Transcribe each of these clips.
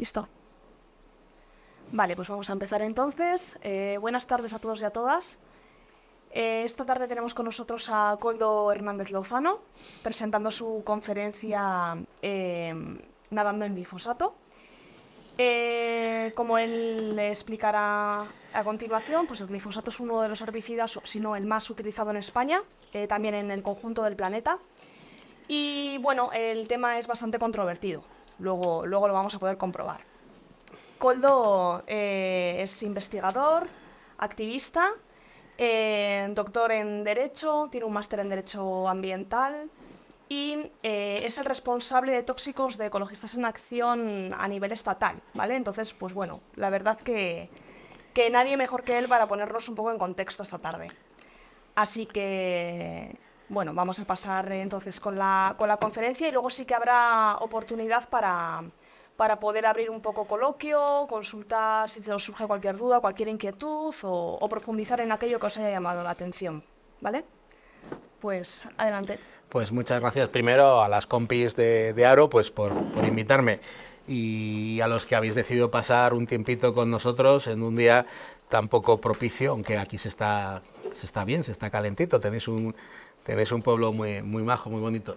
Listo. Vale, pues vamos a empezar entonces. Buenas tardes a todos y a todas. Esta tarde tenemos con nosotros a Koldo Hernández Lozano, presentando su conferencia Nadando en glifosato. Como él le explicará a continuación, pues el glifosato es uno de los herbicidas, si no el más utilizado en España, también en el conjunto del planeta. Y bueno, el tema es bastante controvertido, luego lo vamos a poder comprobar. Koldo es investigador, activista, doctor en Derecho, tiene un máster en Derecho Ambiental y es el responsable de tóxicos de Ecologistas en Acción a nivel estatal, ¿vale? Entonces, pues bueno, la verdad que nadie mejor que él para ponernos un poco en contexto esta tarde. Así que, bueno, vamos a pasar entonces con la conferencia y luego sí que habrá oportunidad para poder abrir un poco coloquio, consultar si os surge cualquier duda, cualquier inquietud o profundizar en aquello que os haya llamado la atención, ¿vale? Pues adelante. Pues muchas gracias primero a las compis de Aro pues por invitarme y a los que habéis decidido pasar un tiempito con nosotros en un día tan poco propicio, aunque aquí se está bien, se está calentito, tenéis un pueblo muy majo, muy bonito.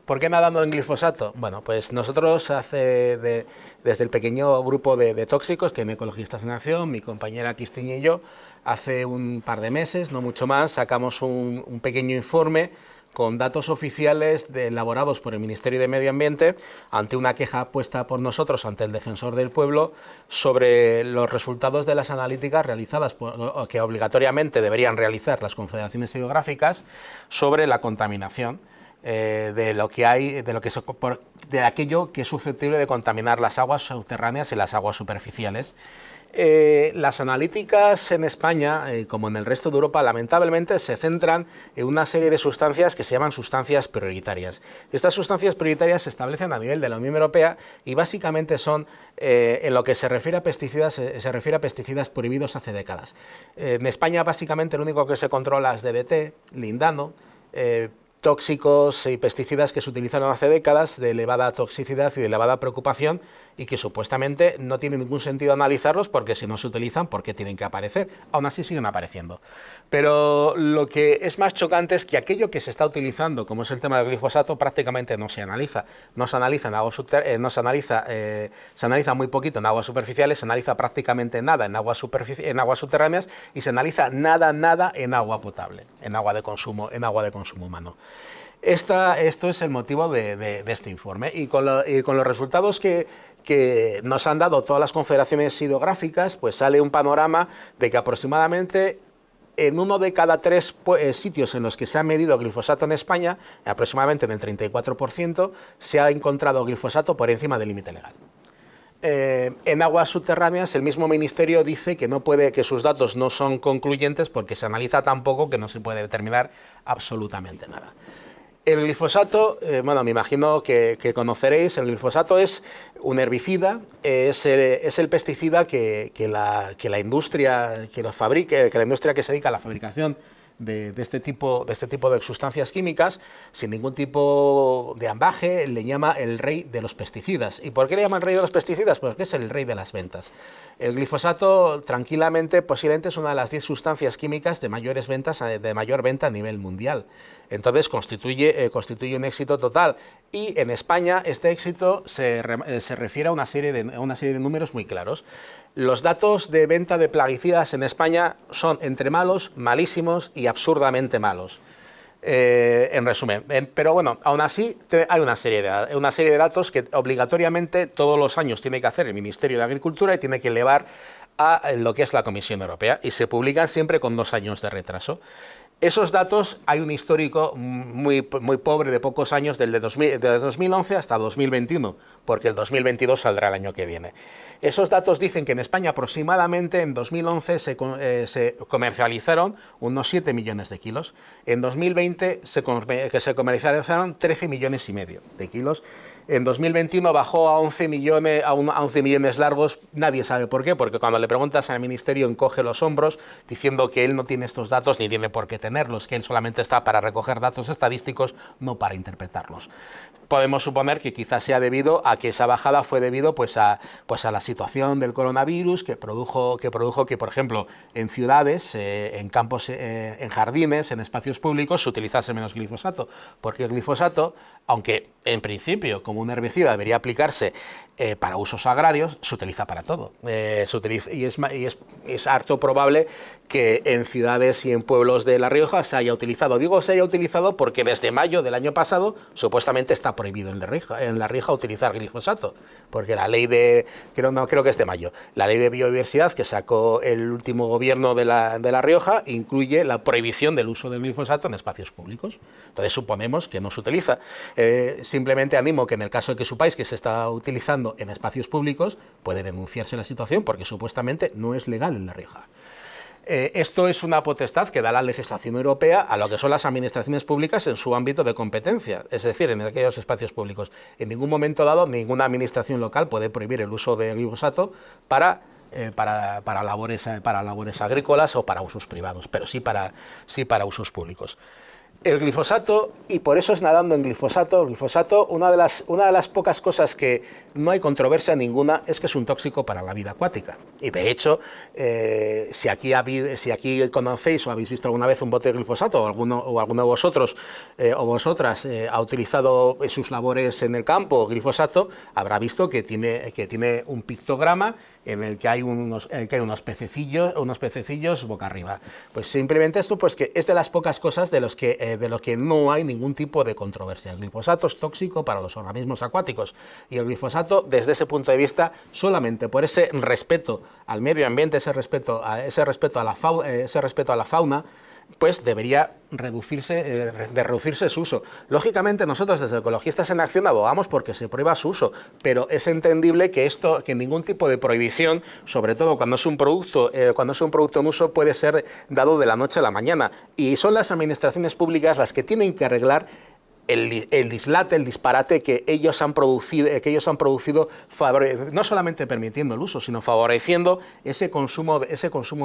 ¿Por qué nadando en glifosato? Bueno, pues nosotros desde el pequeño grupo de tóxicos, que en Ecologistas en Acción, mi compañera Cristina y yo, hace un par de meses, no mucho más, sacamos un pequeño informe con datos oficiales elaborados por el Ministerio de Medio Ambiente ante una queja puesta por nosotros ante el Defensor del Pueblo sobre los resultados de las analíticas realizadas que obligatoriamente deberían realizar las confederaciones hidrográficas sobre la contaminación. De aquello que es susceptible de contaminar las aguas subterráneas y las aguas superficiales. Las analíticas en España, como en el resto de Europa, lamentablemente se centran en una serie de sustancias que se llaman sustancias prioritarias. Estas sustancias prioritarias se establecen a nivel de la Unión Europea y básicamente son, en lo que se refiere a pesticidas, se refiere a pesticidas prohibidos hace décadas. En España básicamente lo único que se controla es DDT, lindano, tóxicos y pesticidas que se utilizaron hace décadas de elevada toxicidad y de elevada preocupación y que supuestamente no tiene ningún sentido analizarlos porque si no se utilizan, ¿por qué tienen que aparecer? Aún así siguen apareciendo. Pero lo que es más chocante es que aquello que se está utilizando, como es el tema del glifosato, prácticamente no se analiza. No se analiza en aguas se analiza muy poquito en aguas superficiales, se analiza prácticamente nada en aguas subterráneas y se analiza nada en agua potable, en agua de consumo humano. Esto es el motivo de este informe y con los resultados que nos han dado todas las confederaciones hidrográficas, pues sale un panorama de que aproximadamente en uno de cada tres sitios en los que se ha medido glifosato en España, aproximadamente en el 34%, se ha encontrado glifosato por encima del límite legal. En aguas subterráneas el mismo ministerio dice que sus datos no son concluyentes porque se analiza tan poco que no se puede determinar absolutamente nada. El glifosato, bueno, me imagino que conoceréis, el glifosato es un herbicida, es el pesticida que la industria que se dedica a la fabricación de este tipo de sustancias químicas, sin ningún tipo de ambaje, le llama el rey de los pesticidas. ¿Y por qué le llama el rey de los pesticidas? Porque es el rey de las ventas. El glifosato, tranquilamente, posiblemente es una de las 10 sustancias químicas de mayor venta a nivel mundial. Entonces constituye un éxito total. Y en España este éxito se refiere a una serie de números muy claros. Los datos de venta de plaguicidas en España son entre malos, malísimos y absurdamente malos. En resumen, pero bueno, aún así hay una serie de datos que obligatoriamente todos los años tiene que hacer el Ministerio de Agricultura y tiene que elevar a lo que es la Comisión Europea y se publican siempre con 2 años de retraso. Esos datos, hay un histórico muy pobre de pocos años, desde 2011 hasta 2021, porque el 2022 saldrá el año que viene. Esos datos dicen que en España aproximadamente en 2011 se comercializaron unos 7 millones de kilos. En 2020 se comercializaron 13 millones y medio de kilos. En 2021 bajó a 11 millones largos. Nadie sabe por qué, porque cuando le preguntas al ministerio encoge los hombros diciendo que él no tiene estos datos ni tiene por qué tenerlos, que él solamente está para recoger datos estadísticos, no para interpretarlos. podemos suponer que quizás sea debido a que esa bajada fue debido pues a la situación del coronavirus que produjo que, por ejemplo, en ciudades, en campos, en jardines, en espacios públicos, se utilizase menos glifosato. Porque el glifosato, aunque en principio como un herbicida debería aplicarse para usos agrarios, se utiliza para todo. Y es harto probable que en ciudades y en pueblos de La Rioja se haya utilizado. Digo se haya utilizado porque desde mayo del año pasado supuestamente está prohibido en La Rioja utilizar glifosato, porque la ley creo que es de mayo, la ley de biodiversidad que sacó el último gobierno de La Rioja incluye la prohibición del uso del glifosato en espacios públicos. Entonces suponemos que no se utiliza. Simplemente animo que en el caso de que supáis que se está utilizando en espacios públicos, puede denunciarse la situación porque supuestamente no es legal en La Rioja. Esto es una potestad que da la legislación europea a lo que son las administraciones públicas en su ámbito de competencia, es decir, en aquellos espacios públicos. En ningún momento dado, ninguna administración local puede prohibir el uso de glifosato para labores agrícolas o para usos privados, pero sí para usos públicos. El glifosato, y por eso es nadando en glifosato, una de las pocas cosas que no hay controversia ninguna es que es un tóxico para la vida acuática. Y de hecho, si aquí conocéis o habéis visto alguna vez un bote de glifosato, o alguno de vosotros o vosotras ha utilizado en sus labores en el campo glifosato, habrá visto que tiene un pictograma en el que hay unos pececillos boca arriba. Pues simplemente esto, pues que es de las pocas cosas de lo que no hay ningún tipo de controversia. El glifosato es tóxico para los organismos acuáticos y el glifosato, desde ese punto de vista, solamente por ese respeto al medio ambiente, ese respeto a la fauna, pues debería reducirse su uso. Lógicamente nosotros desde Ecologistas en Acción abogamos porque se prohíba su uso, pero es entendible que ningún tipo de prohibición, sobre todo cuando es un producto en uso, puede ser dado de la noche a la mañana, y son las administraciones públicas las que tienen que arreglar el disparate que ellos han producido, no solamente permitiendo el uso, sino favoreciendo ese consumo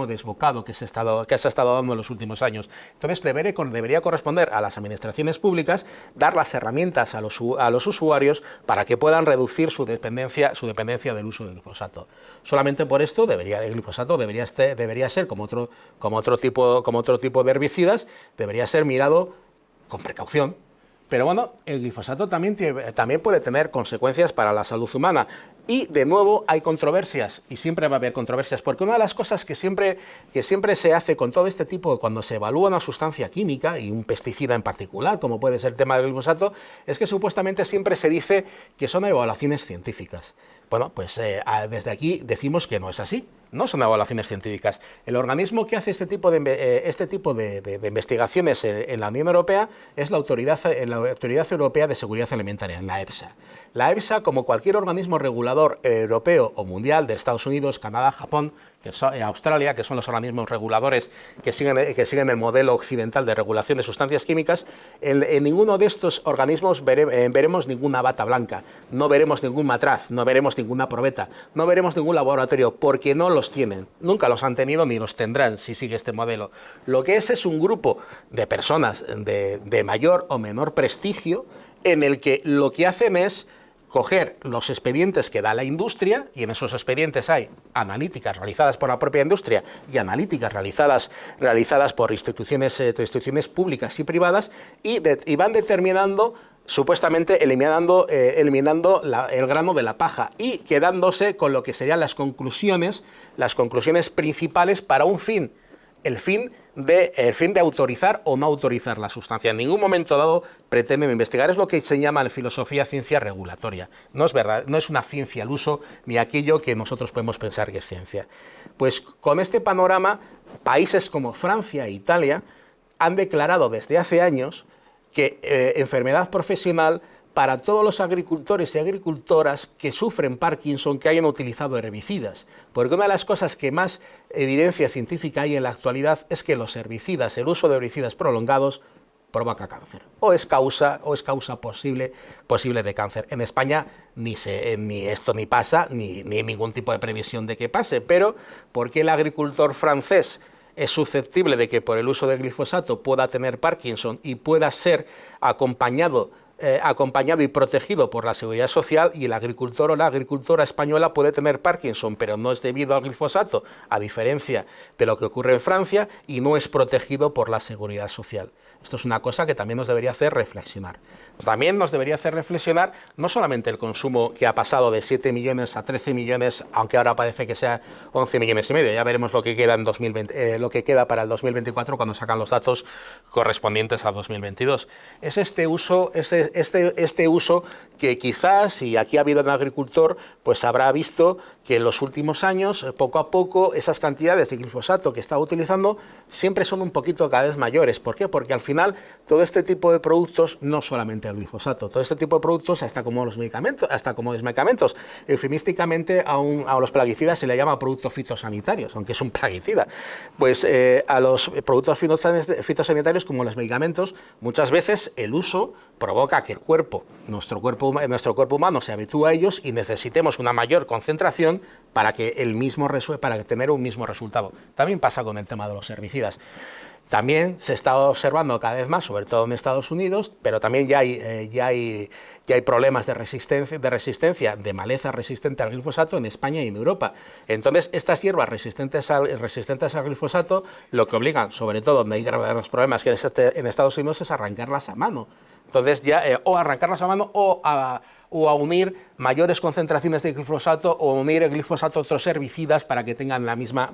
desbocado que se ha estado dando en los últimos años. Entonces debería corresponder a las administraciones públicas dar las herramientas a los usuarios para que puedan reducir su dependencia del uso del glifosato. Solamente por esto el glifosato debería ser como otro tipo de herbicidas, debería ser mirado con precaución. Pero bueno, el glifosato también puede tener consecuencias para la salud humana. Y de nuevo hay controversias, y siempre va a haber controversias, porque una de las cosas que siempre se hace con todo este tipo, cuando se evalúa una sustancia química, y un pesticida en particular, como puede ser el tema del glifosato, es que supuestamente siempre se dice que son evaluaciones científicas. Bueno, pues desde aquí decimos que no es así. No son evaluaciones científicas. El organismo que hace este tipo de investigaciones en la Unión Europea es la Autoridad Europea de Seguridad Alimentaria, la EFSA. La EFSA, como cualquier organismo regulador europeo o mundial de Estados Unidos, Canadá, Japón, Australia, que son los organismos reguladores que siguen el modelo occidental de regulación de sustancias químicas, en ninguno de estos organismos veremos ninguna bata blanca, no veremos ningún matraz, no veremos ninguna probeta, no veremos ningún laboratorio, porque no los tienen, nunca los han tenido ni los tendrán si sigue este modelo. Lo que es un grupo de personas de mayor o menor prestigio en el que lo que hacen es coger los expedientes que da la industria, y en esos expedientes hay analíticas realizadas por la propia industria y analíticas realizadas por instituciones públicas y privadas, y van determinando, supuestamente eliminando el grano de la paja y quedándose con lo que serían las conclusiones principales para un fin. El fin de autorizar o no autorizar la sustancia. En ningún momento dado pretenden investigar. Es lo que se llama en filosofía ciencia regulatoria. No es verdad, no es una ciencia al uso ni aquello que nosotros podemos pensar que es ciencia. Pues con este panorama, países como Francia e Italia han declarado desde hace años que enfermedad profesional para todos los agricultores y agricultoras que sufren Parkinson que hayan utilizado herbicidas. Porque una de las cosas que más evidencia científica hay en la actualidad es que los herbicidas, el uso de herbicidas prolongados, provoca cáncer. O es causa posible de cáncer. En España ni esto pasa, ni ningún tipo de previsión de que pase. Pero ¿por qué el agricultor francés es susceptible de que por el uso de glifosato pueda tener Parkinson y pueda ser acompañado acompañado y protegido por la Seguridad Social, y el agricultor o la agricultora española puede tener Parkinson, pero no es debido al glifosato, a diferencia de lo que ocurre en Francia, y no es protegido por la Seguridad Social. Esto es una cosa que también nos debería hacer reflexionar. También nos debería hacer reflexionar no solamente el consumo, que ha pasado de 7 millones a 13 millones, aunque ahora parece que sea 11 millones y medio. Ya veremos lo que queda en 2020, lo que queda para el 2024 cuando sacan los datos correspondientes a 2022. Es este uso que quizás, si aquí ha habido un agricultor, pues habrá visto que en los últimos años, poco a poco, esas cantidades de glifosato que está utilizando siempre son un poquito cada vez mayores. ¿Por qué? Porque al final todo este tipo de productos, no solamente el glifosato, todo este tipo de productos, hasta como los medicamentos, eufemísticamente a los plaguicidas se le llama productos fitosanitarios, aunque es un plaguicida. Pues a los productos fitosanitarios, como los medicamentos, muchas veces el uso provoca que nuestro cuerpo humano se habitúe a ellos y necesitemos una mayor concentración para tener un mismo resultado. También pasa con el tema de los herbicidas. También se está observando cada vez más, sobre todo en Estados Unidos, pero también ya hay problemas de resistencia, de maleza resistente al glifosato en España y en Europa. Entonces, estas hierbas resistentes al glifosato, lo que obligan, sobre todo donde hay graves problemas que en Estados Unidos, es arrancarlas a mano. Entonces, o arrancarlas a mano o a unir mayores concentraciones de glifosato, o unir el glifosato a otros herbicidas para que tengan la misma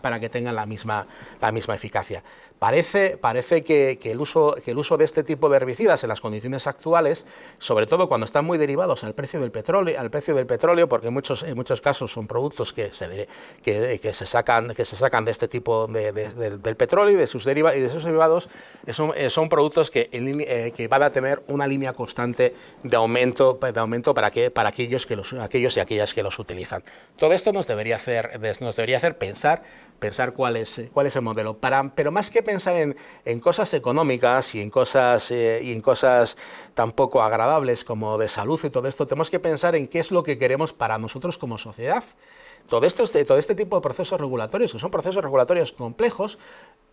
eficacia. Parece que el uso de este tipo de herbicidas en las condiciones actuales, sobre todo cuando están muy derivados al precio del petróleo, porque en muchos casos son productos que se sacan de este tipo del petróleo y de sus derivados, son productos que van a tener una línea constante de aumento para aquellos y aquellas que los utilizan. Todo esto nos debería hacer pensar cuál es el modelo. Pero más que pensar en cosas económicas y en cosas tan poco agradables como de salud y todo esto, tenemos que pensar en qué es lo que queremos para nosotros como sociedad. Todo este tipo de procesos regulatorios, que son procesos regulatorios complejos,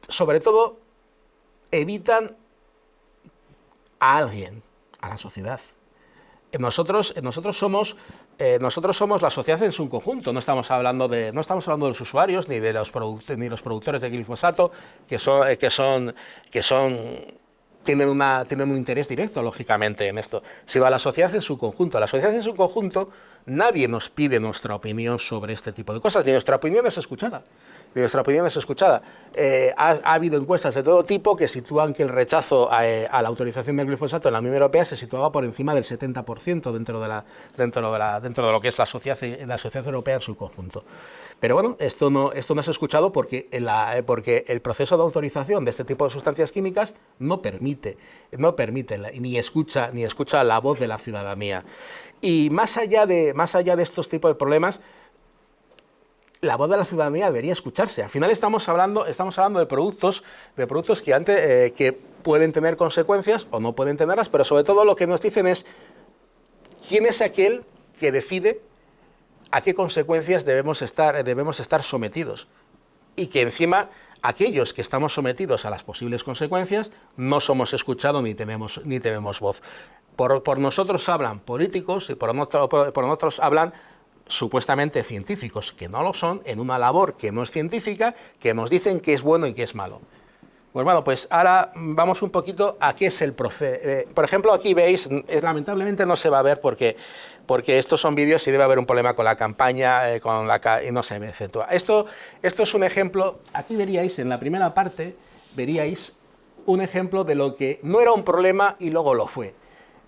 sobre todo evitan a alguien, a la sociedad. Nosotros somos la sociedad en su conjunto. No estamos hablando de los usuarios ni de los productores de glifosato, que tienen un interés directo, lógicamente, en esto, sino a la sociedad en su conjunto. La sociedad en su conjunto, nadie nos pide nuestra opinión sobre este tipo de cosas, ni nuestra opinión es escuchada. Ha habido encuestas de todo tipo que sitúan que el rechazo a la autorización del glifosato en la Unión Europea se situaba por encima del 70% dentro de lo que es la sociedad europea en su conjunto. Pero bueno, esto no es escuchado porque el proceso de autorización de este tipo de sustancias químicas no permite ni escucha la voz de la ciudadanía. Y más allá de estos tipos de problemas, la voz de la ciudadanía debería escucharse. Al final estamos hablando de productos que pueden tener consecuencias o no pueden tenerlas, pero sobre todo lo que nos dicen es quién es aquel que decide a qué consecuencias debemos estar sometidos, y que encima aquellos que estamos sometidos a las posibles consecuencias no somos escuchados ni tenemos voz. Por nosotros hablan políticos y por nosotros hablan supuestamente científicos, que no lo son, en una labor que no es científica, que nos dicen qué es bueno y qué es malo. Pues bueno, pues ahora vamos un poquito a qué es el proceso. Por ejemplo, aquí veis, lamentablemente no se va a ver porque estos son vídeos y debe haber un problema con la campaña, y no se me acentúa. Esto es un ejemplo. Aquí veríais, en la primera parte, un ejemplo de lo que no era un problema y luego lo fue.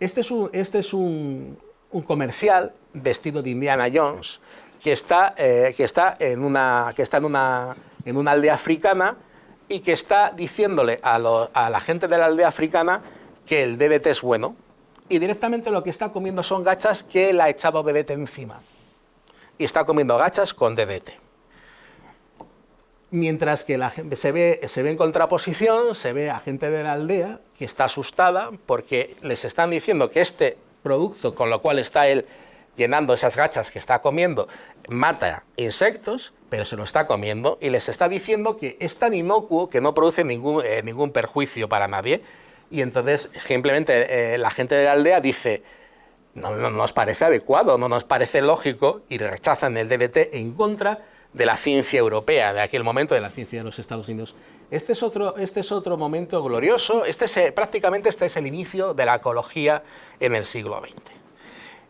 Este es un comercial vestido de Indiana Jones que está en una aldea africana y que está diciéndole a la gente de la aldea africana que el DDT es bueno, y directamente lo que está comiendo son gachas que él ha echado DDT encima, y está comiendo gachas con DDT. Mientras que la gente se ve en contraposición, se ve a gente de la aldea que está asustada porque les están diciendo que este producto, con lo cual está él llenando esas gachas que está comiendo, mata insectos, pero se lo está comiendo, y les está diciendo que es tan inocuo que no produce ningún perjuicio para nadie. Y entonces simplemente la gente de la aldea dice, no nos parece adecuado, no nos parece lógico, y rechazan el DDT en contra de la ciencia europea, de aquel momento, de la ciencia de los Estados Unidos. Este es otro momento glorioso, prácticamente este es el inicio de la ecología en el siglo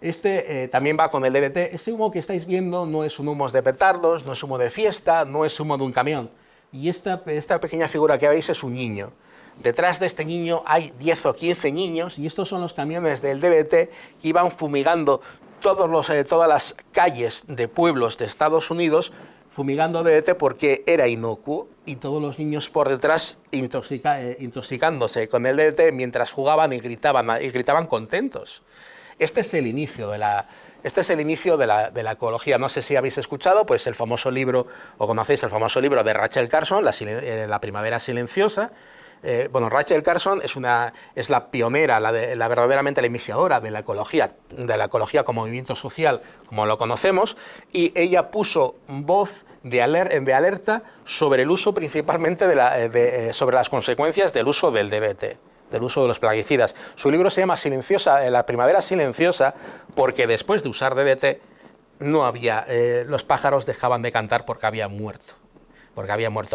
XX. También va con el DDT. Ese humo que estáis viendo no es un humo de petardos, no es humo de fiesta, no es humo de un camión. Y esta pequeña figura que veis es un niño. Detrás de este niño hay 10 o 15 niños, y estos son los camiones del DDT que iban fumigando todas las calles de pueblos de Estados Unidos, fumigando DDT porque era inocuo, y todos los niños por detrás intoxicándose con el DDT mientras jugaban y gritaban contentos. Este es el inicio de la ecología. No sé si habéis escuchado pues el famoso libro, o conocéis el famoso libro de Rachel Carson, La primavera silenciosa. Rachel Carson es la pionera, la verdaderamente la iniciadora de la ecología como movimiento social, como lo conocemos, y ella puso voz de alerta sobre el uso principalmente sobre las consecuencias del uso del DDT, del uso de los plaguicidas. Su libro se llama La primavera silenciosa, porque después de usar DDT los pájaros dejaban de cantar porque habían muerto.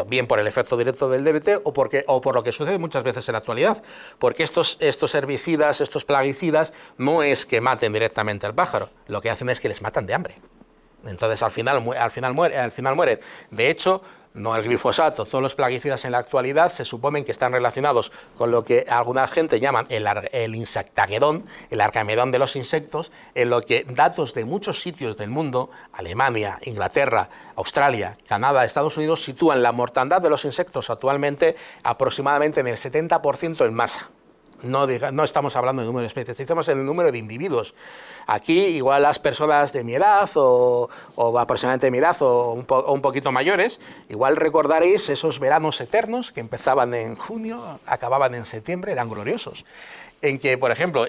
Bien por el efecto directo del DDT o por lo que sucede muchas veces en la actualidad, porque estos herbicidas, estos plaguicidas, no es que maten directamente al pájaro, lo que hacen es que les matan de hambre. Entonces al final mueren. De hecho, no el glifosato, todos los plaguicidas en la actualidad se suponen que están relacionados con lo que alguna gente llaman el insectagedón, el arcamedón de los insectos, en lo que datos de muchos sitios del mundo, Alemania, Inglaterra, Australia, Canadá, Estados Unidos, sitúan la mortandad de los insectos actualmente aproximadamente en el 70% en masa. No estamos hablando de número de especies, estamos en el número de individuos. Aquí igual las personas de mi edad o aproximadamente de mi edad o un poquito mayores, igual recordaréis esos veranos eternos que empezaban en junio, acababan en septiembre, eran gloriosos. En que, por ejemplo,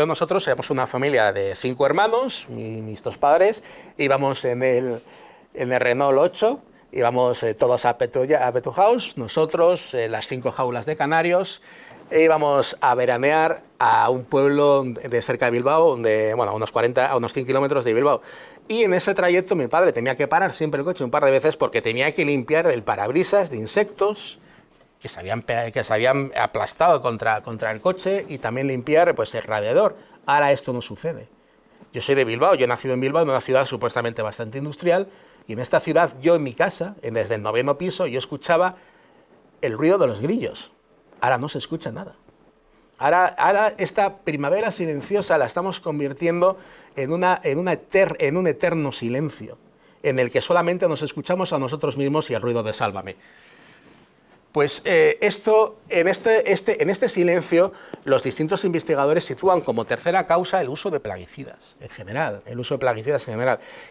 nosotros éramos una familia de 5 hermanos, mis 2 padres, íbamos en el Renault 8, íbamos todos a Petu House, nosotros, las 5 jaulas de canarios. Íbamos a veranear a un pueblo de cerca de Bilbao, a unos 100 kilómetros de Bilbao. Y en ese trayecto mi padre tenía que parar siempre el coche un par de veces porque tenía que limpiar el parabrisas de insectos que se habían aplastado contra el coche, y también limpiar pues el radiador. Ahora esto no sucede. Yo soy de Bilbao, yo he nacido en Bilbao, en una ciudad supuestamente bastante industrial, y en esta ciudad, yo en mi casa, desde el 9º piso, yo escuchaba el ruido de los grillos. Ahora no se escucha nada. Ahora esta primavera silenciosa la estamos convirtiendo en un eterno silencio, en el que solamente nos escuchamos a nosotros mismos y el ruido de Sálvame. Pues en este silencio, los distintos investigadores sitúan como tercera causa el uso de plaguicidas en general,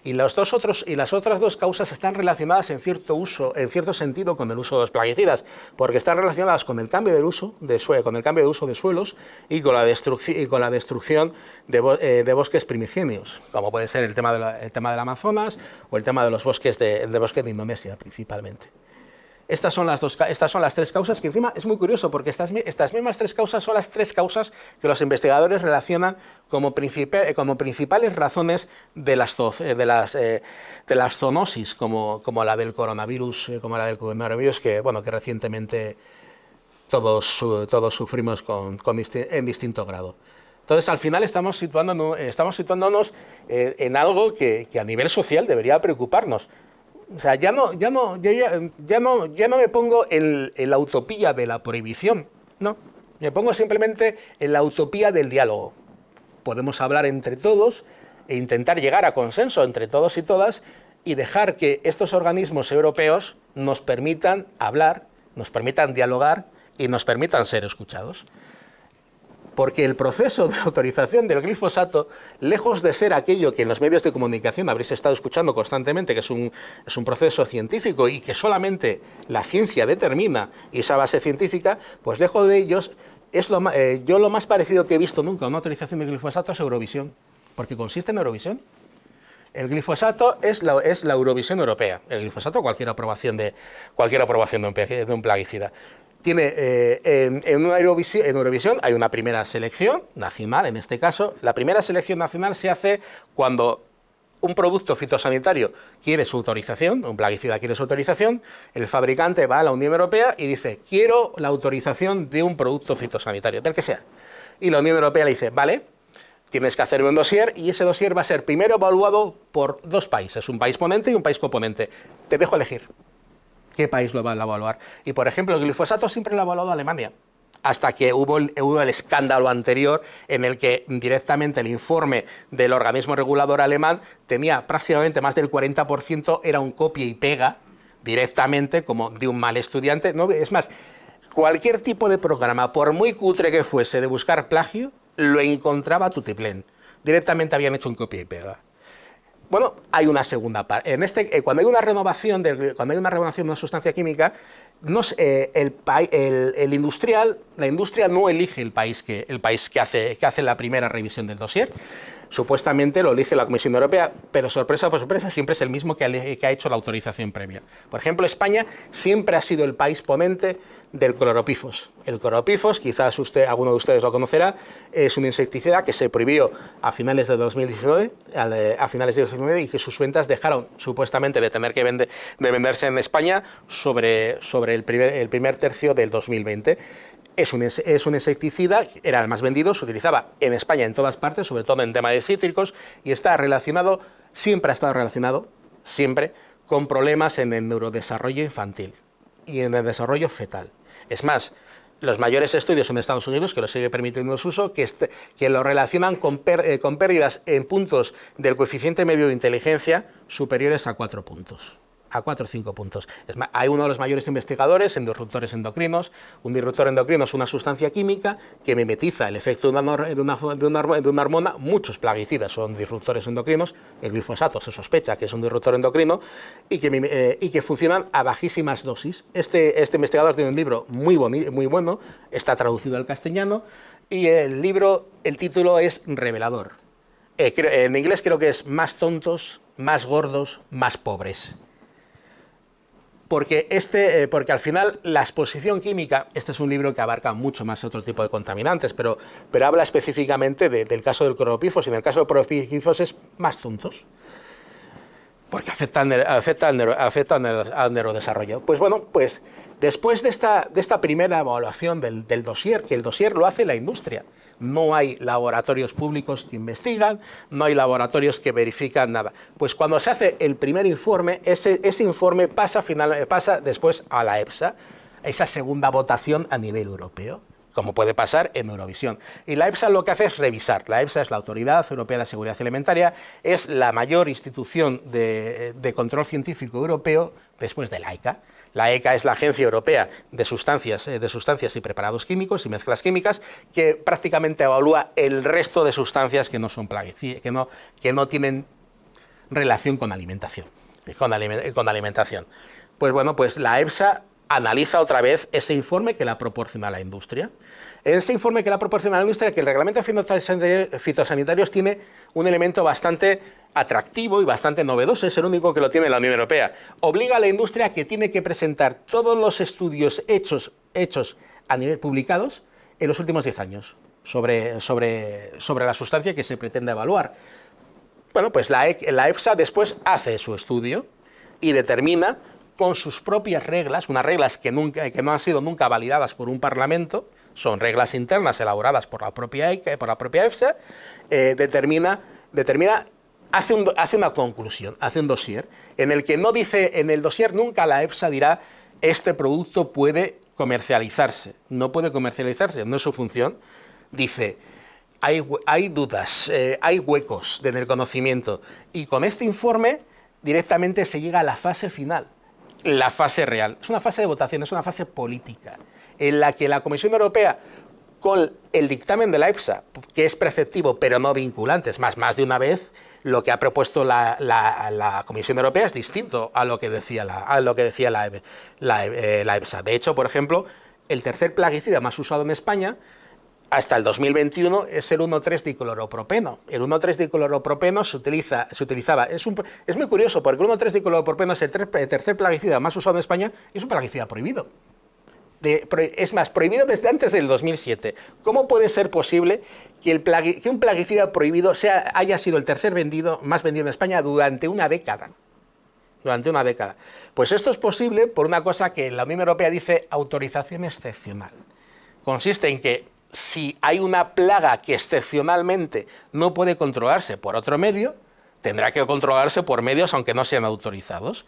y las otras 2 causas están relacionadas en cierto sentido con el uso de los plaguicidas, porque están relacionadas con el cambio de uso de suelos y con la destrucción de bosques primigenios, como puede ser el tema del Amazonas o el tema de los bosques de Indonesia principalmente. Estas son las 3 causas, que encima es muy curioso porque estas mismas 3 causas son las 3 causas que los investigadores relacionan como principales razones de las zoonosis, como la del coronavirus, que recientemente todos sufrimos en distinto grado. Entonces, al final estamos situándonos en algo que a nivel social debería preocuparnos. O sea, ya no me pongo en la utopía de la prohibición, no, me pongo simplemente en la utopía del diálogo. Podemos hablar entre todos e intentar llegar a consenso entre todos y todas y dejar que estos organismos europeos nos permitan hablar, nos permitan dialogar y nos permitan ser escuchados. Porque el proceso de autorización del glifosato, lejos de ser aquello que en los medios de comunicación habréis estado escuchando constantemente, que es un proceso científico y que solamente la ciencia determina y esa base científica, pues lejos de ellos, yo lo más parecido que he visto nunca a una autorización de glifosato es Eurovisión, porque consiste en Eurovisión. El glifosato es la Eurovisión europea. El glifosato, cualquier aprobación de un plaguicida. Tiene, en Eurovisión hay una primera selección nacional, en este caso. La primera selección nacional se hace cuando un producto fitosanitario quiere su autorización, un plaguicida quiere su autorización, el fabricante va a la Unión Europea y dice, quiero la autorización de un producto fitosanitario, del que sea. Y la Unión Europea le dice, vale, tienes que hacerme un dossier y ese dossier va a ser primero evaluado por dos países, un país ponente y un país coponente. Te dejo elegir qué país lo va a evaluar. Y, por ejemplo, el glifosato siempre lo ha evaluado Alemania, hasta que hubo el escándalo anterior en el que directamente el informe del organismo regulador alemán tenía prácticamente más del 40%, era un copia y pega directamente como de un mal estudiante. No, es más, cualquier tipo de programa, por muy cutre que fuese de buscar plagio, lo encontraba tutiplén. Directamente habían hecho un copia y pega. Bueno, hay una segunda parte. Cuando hay una renovación de una sustancia química, la industria no elige el país que hace la primera revisión del dossier. Supuestamente lo elige la Comisión Europea, pero sorpresa por sorpresa siempre es el mismo que ha hecho la autorización previa. Por ejemplo, España siempre ha sido el país ponente del cloropifos. El cloropifos, quizás alguno de ustedes lo conocerá, es un insecticida que se prohibió a finales de 2019, y que sus ventas dejaron supuestamente de tener que venderse en España sobre el primer tercio del 2020. Es un insecticida, era el más vendido, se utilizaba en España en todas partes, sobre todo en tema de cítricos, y siempre ha estado relacionado, con problemas en el neurodesarrollo infantil y en el desarrollo fetal. Es más, los mayores estudios en Estados Unidos, que lo sigue permitiendo su uso, que lo relacionan con pérdidas en puntos del coeficiente medio de inteligencia superiores a 4 puntos. A 4 o 5 puntos. Es más, hay uno de los mayores investigadores en disruptores endocrinos. Un disruptor endocrino es una sustancia química que mimetiza el efecto de una hormona. Muchos plaguicidas son disruptores endocrinos. El glifosato se sospecha que es un disruptor endocrino y que funcionan a bajísimas dosis. Este investigador tiene un libro muy bueno, está traducido al castellano y el título es revelador. En inglés creo que es Más tontos, más gordos, más pobres. Porque al final la exposición química, este es un libro que abarca mucho más otro tipo de contaminantes, pero habla específicamente del caso del cloropifos, y en el caso del cloropifos es más tontos, porque afecta al neurodesarrollo. Pues bueno, pues después de esta primera evaluación del dossier, que el dossier lo hace la industria, no hay laboratorios públicos que investigan, no hay laboratorios que verifican nada. Pues cuando se hace el primer informe, ese informe pasa después a la EFSA, esa segunda votación a nivel europeo, como puede pasar en Eurovisión. Y la EFSA lo que hace es revisar. La EFSA es la Autoridad Europea de Seguridad Alimentaria, es la mayor institución de control científico europeo después de la ECA. La ECA es la Agencia Europea de Sustancias y Preparados Químicos y Mezclas Químicas, que prácticamente evalúa el resto de sustancias que no son plaguicidas, que no tienen relación con alimentación. Pues bueno, pues la EFSA analiza otra vez ese informe que la proporciona la industria. En este informe que la proporciona la industria, que el reglamento de fitosanitarios tiene un elemento bastante atractivo y bastante novedoso, es el único que lo tiene la Unión Europea. Obliga a la industria que tiene que presentar todos los estudios hechos a nivel publicados en los últimos 10 años sobre la sustancia que se pretende evaluar. Bueno, pues la EFSA después hace su estudio y determina con sus propias reglas, unas reglas que no han sido nunca validadas por un parlamento, son reglas internas elaboradas por la propia EFSA, hace una conclusión, hace un dossier, en el que no dice, en el dossier nunca la EFSA dirá, este producto puede comercializarse, no puede comercializarse, no es su función. Dice, hay dudas, hay huecos en el conocimiento, y con este informe directamente se llega a la fase final, la fase real. Es una fase de votación, es una fase política, en la que la Comisión Europea, con el dictamen de la EFSA, que es preceptivo pero no vinculante, es más de una vez, lo que ha propuesto la Comisión Europea es distinto a lo que decía la EFSA. De hecho, por ejemplo, el tercer plaguicida más usado en España hasta el 2021 es el 1,3-dicloropropeno. El 1,3-dicloropropeno se utilizaba. Es muy curioso porque el 1,3-dicloropropeno es el tercer plaguicida más usado en España y es un plaguicida prohibido. Es más, prohibido desde antes del 2007. ¿Cómo puede ser posible que un plaguicida prohibido haya sido el tercer más vendido en España durante una década? Durante una década. Pues esto es posible por una cosa que la Unión Europea dice autorización excepcional. Consiste en que si hay una plaga que excepcionalmente no puede controlarse por otro medio, tendrá que controlarse por medios aunque no sean autorizados.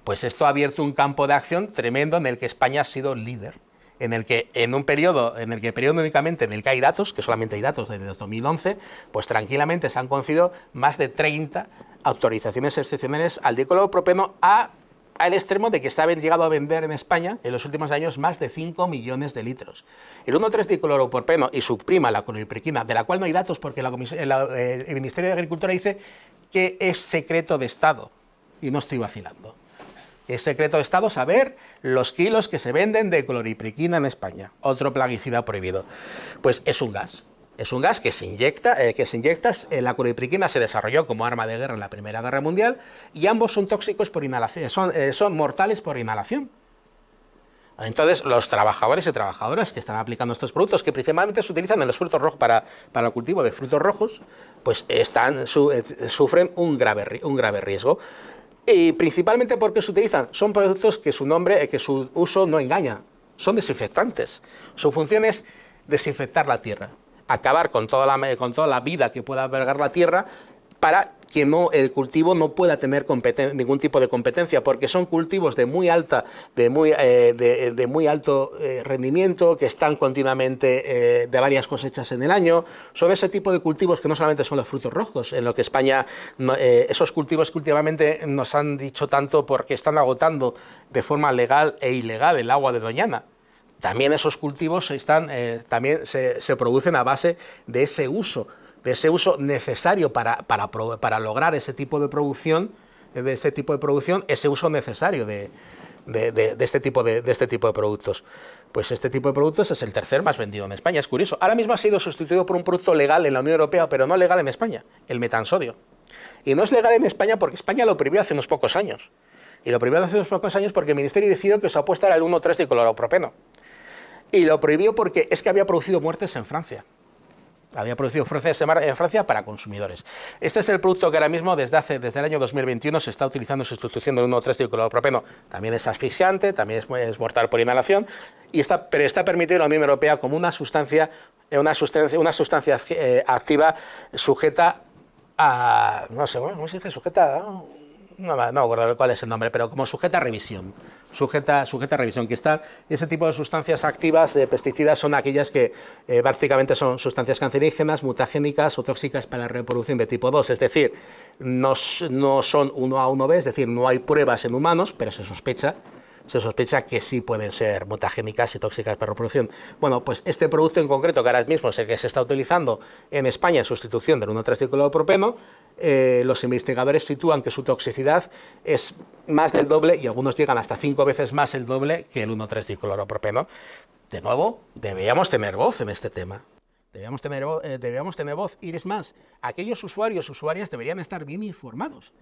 Pues esto ha abierto un campo de acción tremendo en el que España ha sido líder, en el que en un periodo periódicamente en el que hay datos, que solamente hay datos desde 2011, pues tranquilamente se han concedido más de 30 autorizaciones excepcionales al dicloropropeno al extremo de que se han llegado a vender en España en los últimos años más de 5 millones de litros. El 1,3-dicloropropeno y su prima, la cloriprequina, de la cual no hay datos porque el Ministerio de Agricultura dice que es secreto de Estado, y no estoy vacilando. Es secreto de Estado saber los kilos que se venden de cloriprequina en España, otro plaguicida prohibido. Pues es un gas. Es un gas que se inyecta, la cloriprequina se desarrolló como arma de guerra en la Primera Guerra Mundial y ambos son tóxicos por inhalación, son mortales por inhalación. Entonces, los trabajadores y trabajadoras que están aplicando estos productos, que principalmente se utilizan en los frutos rojos para el cultivo de frutos rojos, pues sufren un grave riesgo. Y principalmente porque se utilizan, son productos que su uso no engaña, son desinfectantes. Su función es desinfectar la tierra, acabar con toda la vida que pueda albergar la tierra para que el cultivo no pueda tener ningún tipo de competencia, porque son cultivos de muy alto rendimiento, que están continuamente de varias cosechas en el año. Son ese tipo de cultivos que no solamente son los frutos rojos, en lo que España, esos cultivos que últimamente nos han dicho tanto porque están agotando de forma legal e ilegal el agua de Doñana. También esos cultivos también se producen a base de ese uso necesario para lograr ese tipo de producción, ese uso necesario de este tipo de productos. Pues este tipo de productos es el tercer más vendido en España, es curioso. Ahora mismo ha sido sustituido por un producto legal en la Unión Europea, pero no legal en España, el metansodio. Y no es legal en España porque España lo prohibió hace unos pocos años. Y lo prohibió hace unos pocos años porque el Ministerio decidió que su apuesta era el 1,3-dicloropropeno. Y lo prohibió porque es que había producido muertes en Francia. Había producido en Francia para consumidores. Este es el producto que ahora mismo, desde el año 2021, se está utilizando en sustitución del 1,3-dicloropropeno. También es asfixiante, también es mortal por inhalación, pero está permitido en la Unión Europea como una sustancia activa sujeta a... No sé, ¿cómo se dice? Sujeta a... No me acuerdo cuál es el nombre, pero como sujeta a revisión. Sujeta a revisión, ese tipo de sustancias activas de pesticidas son aquellas que básicamente son sustancias cancerígenas, mutagénicas o tóxicas para la reproducción de tipo 2, es decir, no son 1A, 1B, es decir, no hay pruebas en humanos, pero se sospecha que sí pueden ser mutagénicas y tóxicas para reproducción. Bueno, pues este producto en concreto, que ahora mismo es el que se está utilizando en España en sustitución del 1,3-dicloropropeno, los investigadores sitúan que su toxicidad es más del doble y algunos llegan hasta 5 veces más el doble que el 1,3-dicloropropeno. De nuevo, deberíamos tener voz en este tema. Deberíamos tener voz. Y es más, aquellos usuarias deberían estar bien informados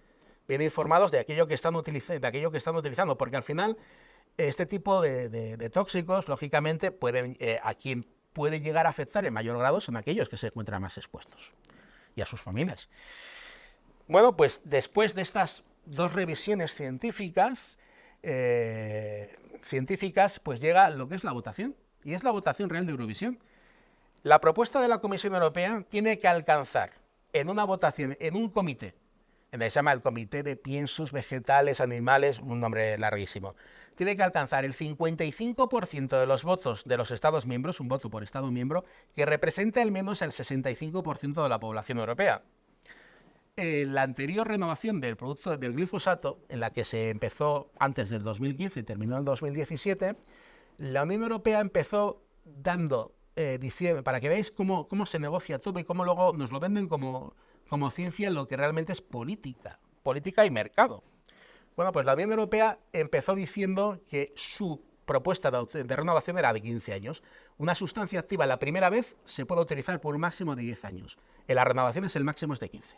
de aquello que están utilizando, porque al final este tipo de tóxicos, lógicamente, a quien puede llegar a afectar en mayor grado son aquellos que se encuentran más expuestos y a sus familias. Bueno, pues después de estas dos revisiones científicas, pues llega lo que es la votación, y es la votación real de Eurovisión. La propuesta de la Comisión Europea tiene que alcanzar en una votación, en un comité, se llama el Comité de Piensos Vegetales, Animales, un nombre larguísimo, tiene que alcanzar el 55% de los votos de los Estados miembros, un voto por Estado miembro, que represente al menos el 65% de la población europea. La anterior renovación del producto del glifosato, en la que se empezó antes del 2015 y terminó en 2017, la Unión Europea empezó diciendo, para que veáis cómo se negocia todo y cómo luego nos lo venden como ciencia, lo que realmente es política y mercado. Bueno, pues la Unión Europea empezó diciendo que su propuesta de renovación era de 15 años. Una sustancia activa la primera vez se puede utilizar por un máximo de 10 años. En las renovaciones el máximo es de 15.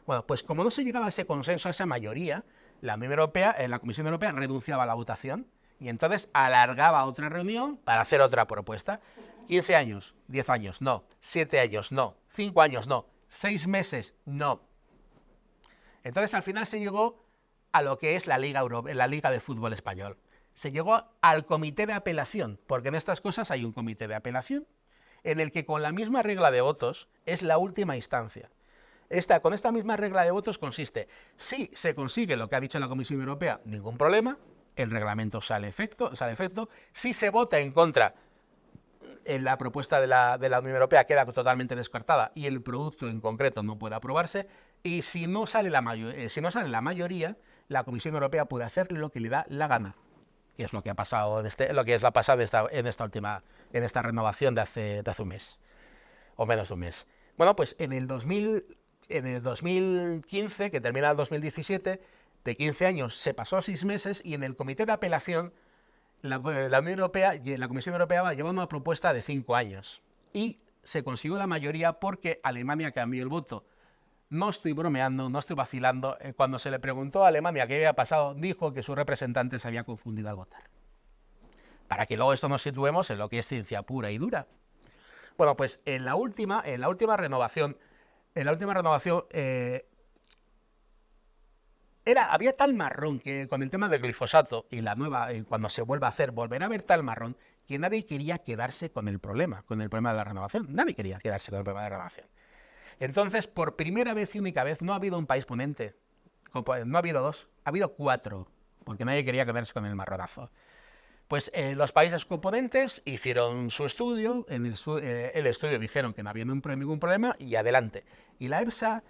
Bueno, pues como no se llegaba a ese consenso, a esa mayoría, la Unión Europea, la Comisión Europea renunciaba a la votación y entonces alargaba otra reunión para hacer otra propuesta. 15 años, 10 años, no. 7 años, no. 5 años, no. 6 meses, no. Entonces al final se llegó a lo que es la Liga de Fútbol Español. Se llegó al comité de apelación, porque en estas cosas hay un comité de apelación, en el que con la misma regla de votos es la última instancia. Con esta misma regla de votos consiste, si se consigue lo que ha dicho la Comisión Europea, ningún problema, el reglamento sale a efecto. Si se vota en contra, la propuesta de la Unión Europea queda totalmente descartada y el producto en concreto no puede aprobarse, y si no sale la mayoría, la Comisión Europea puede hacerle lo que le da la gana. Y es lo que ha pasado en esta renovación de hace un mes, o menos de un mes. Bueno, pues en el 2015, que termina el 2017, de 15 años se pasó a 6 meses, y en el comité de apelación la Unión Europea, la Comisión Europea llevó una propuesta de 5 años. Y se consiguió la mayoría porque Alemania cambió el voto. No estoy bromeando, no estoy vacilando. Cuando se le preguntó a Alemania qué había pasado, dijo que su representante se había confundido al votar. Para que luego esto nos situemos en lo que es ciencia pura y dura. Bueno, pues en la última renovación, había tal marrón que con el tema del glifosato y cuando se vuelva a hacer, volverá a haber tal marrón que nadie quería quedarse con el problema de la renovación. Nadie quería quedarse con el problema de la renovación. Entonces, por primera vez y única vez, no ha habido un país ponente, no ha habido 2, ha habido 4, porque nadie quería quedarse con el marronazo. Pues los países componentes hicieron su estudio, en el estudio dijeron que no había ningún problema y adelante. Y la EFSA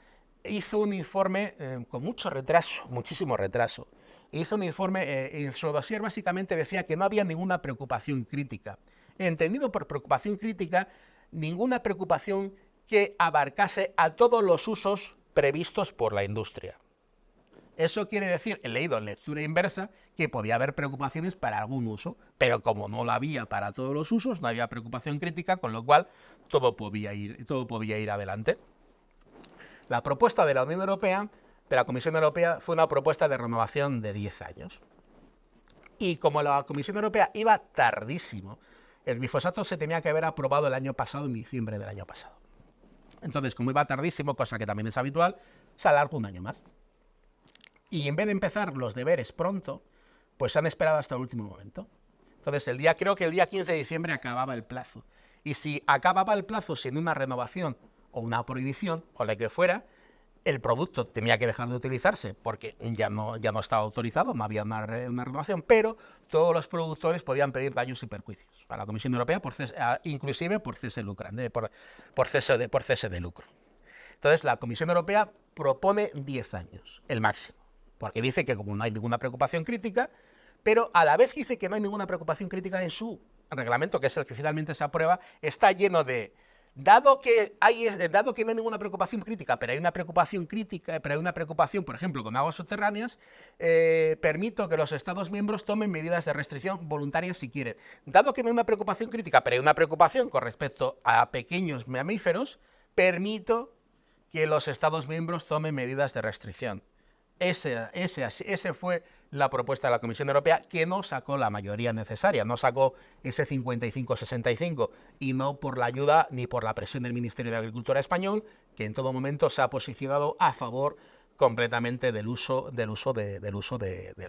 hizo un informe con mucho retraso, muchísimo retraso. Hizo un informe y su dossier básicamente decía que no había ninguna preocupación crítica. Entendido por preocupación crítica, ninguna preocupación que abarcase a todos los usos previstos por la industria. Eso quiere decir, he leído en lectura inversa, que podía haber preocupaciones para algún uso, pero como no la había para todos los usos, no había preocupación crítica, con lo cual todo podía ir adelante. La propuesta de la Unión Europea, de la Comisión Europea, fue una propuesta de renovación de 10 años. Y como la Comisión Europea iba tardísimo, el glifosato se tenía que haber aprobado el año pasado, en diciembre del año pasado. Entonces, como iba tardísimo, cosa que también es habitual, se alargó un año más. Y en vez de empezar los deberes pronto, pues se han esperado hasta el último momento. Entonces, creo que el día 15 de diciembre acababa el plazo. Y si acababa el plazo sin una renovación o una prohibición, o la que fuera, el producto tenía que dejar de utilizarse porque ya no estaba autorizado, no había una renovación, pero todos los productores podían pedir daños y perjuicios a la Comisión Europea, inclusive por cese de lucro. Entonces, la Comisión Europea propone 10 años, el máximo, porque dice que como no hay ninguna preocupación crítica, pero a la vez dice que no hay ninguna preocupación crítica en su reglamento, que es el que finalmente se aprueba, está lleno de... Dado que no hay ninguna preocupación crítica, pero hay una preocupación, por ejemplo, con aguas subterráneas, permito que los Estados miembros tomen medidas de restricción voluntarias si quieren. Dado que no hay una preocupación crítica, pero hay una preocupación con respecto a pequeños mamíferos, permito que los Estados miembros tomen medidas de restricción. Ese fue la propuesta de la Comisión Europea, que no sacó la mayoría necesaria, no sacó ese 55-65, y no por la ayuda ni por la presión del Ministerio de Agricultura español, que en todo momento se ha posicionado a favor completamente del uso del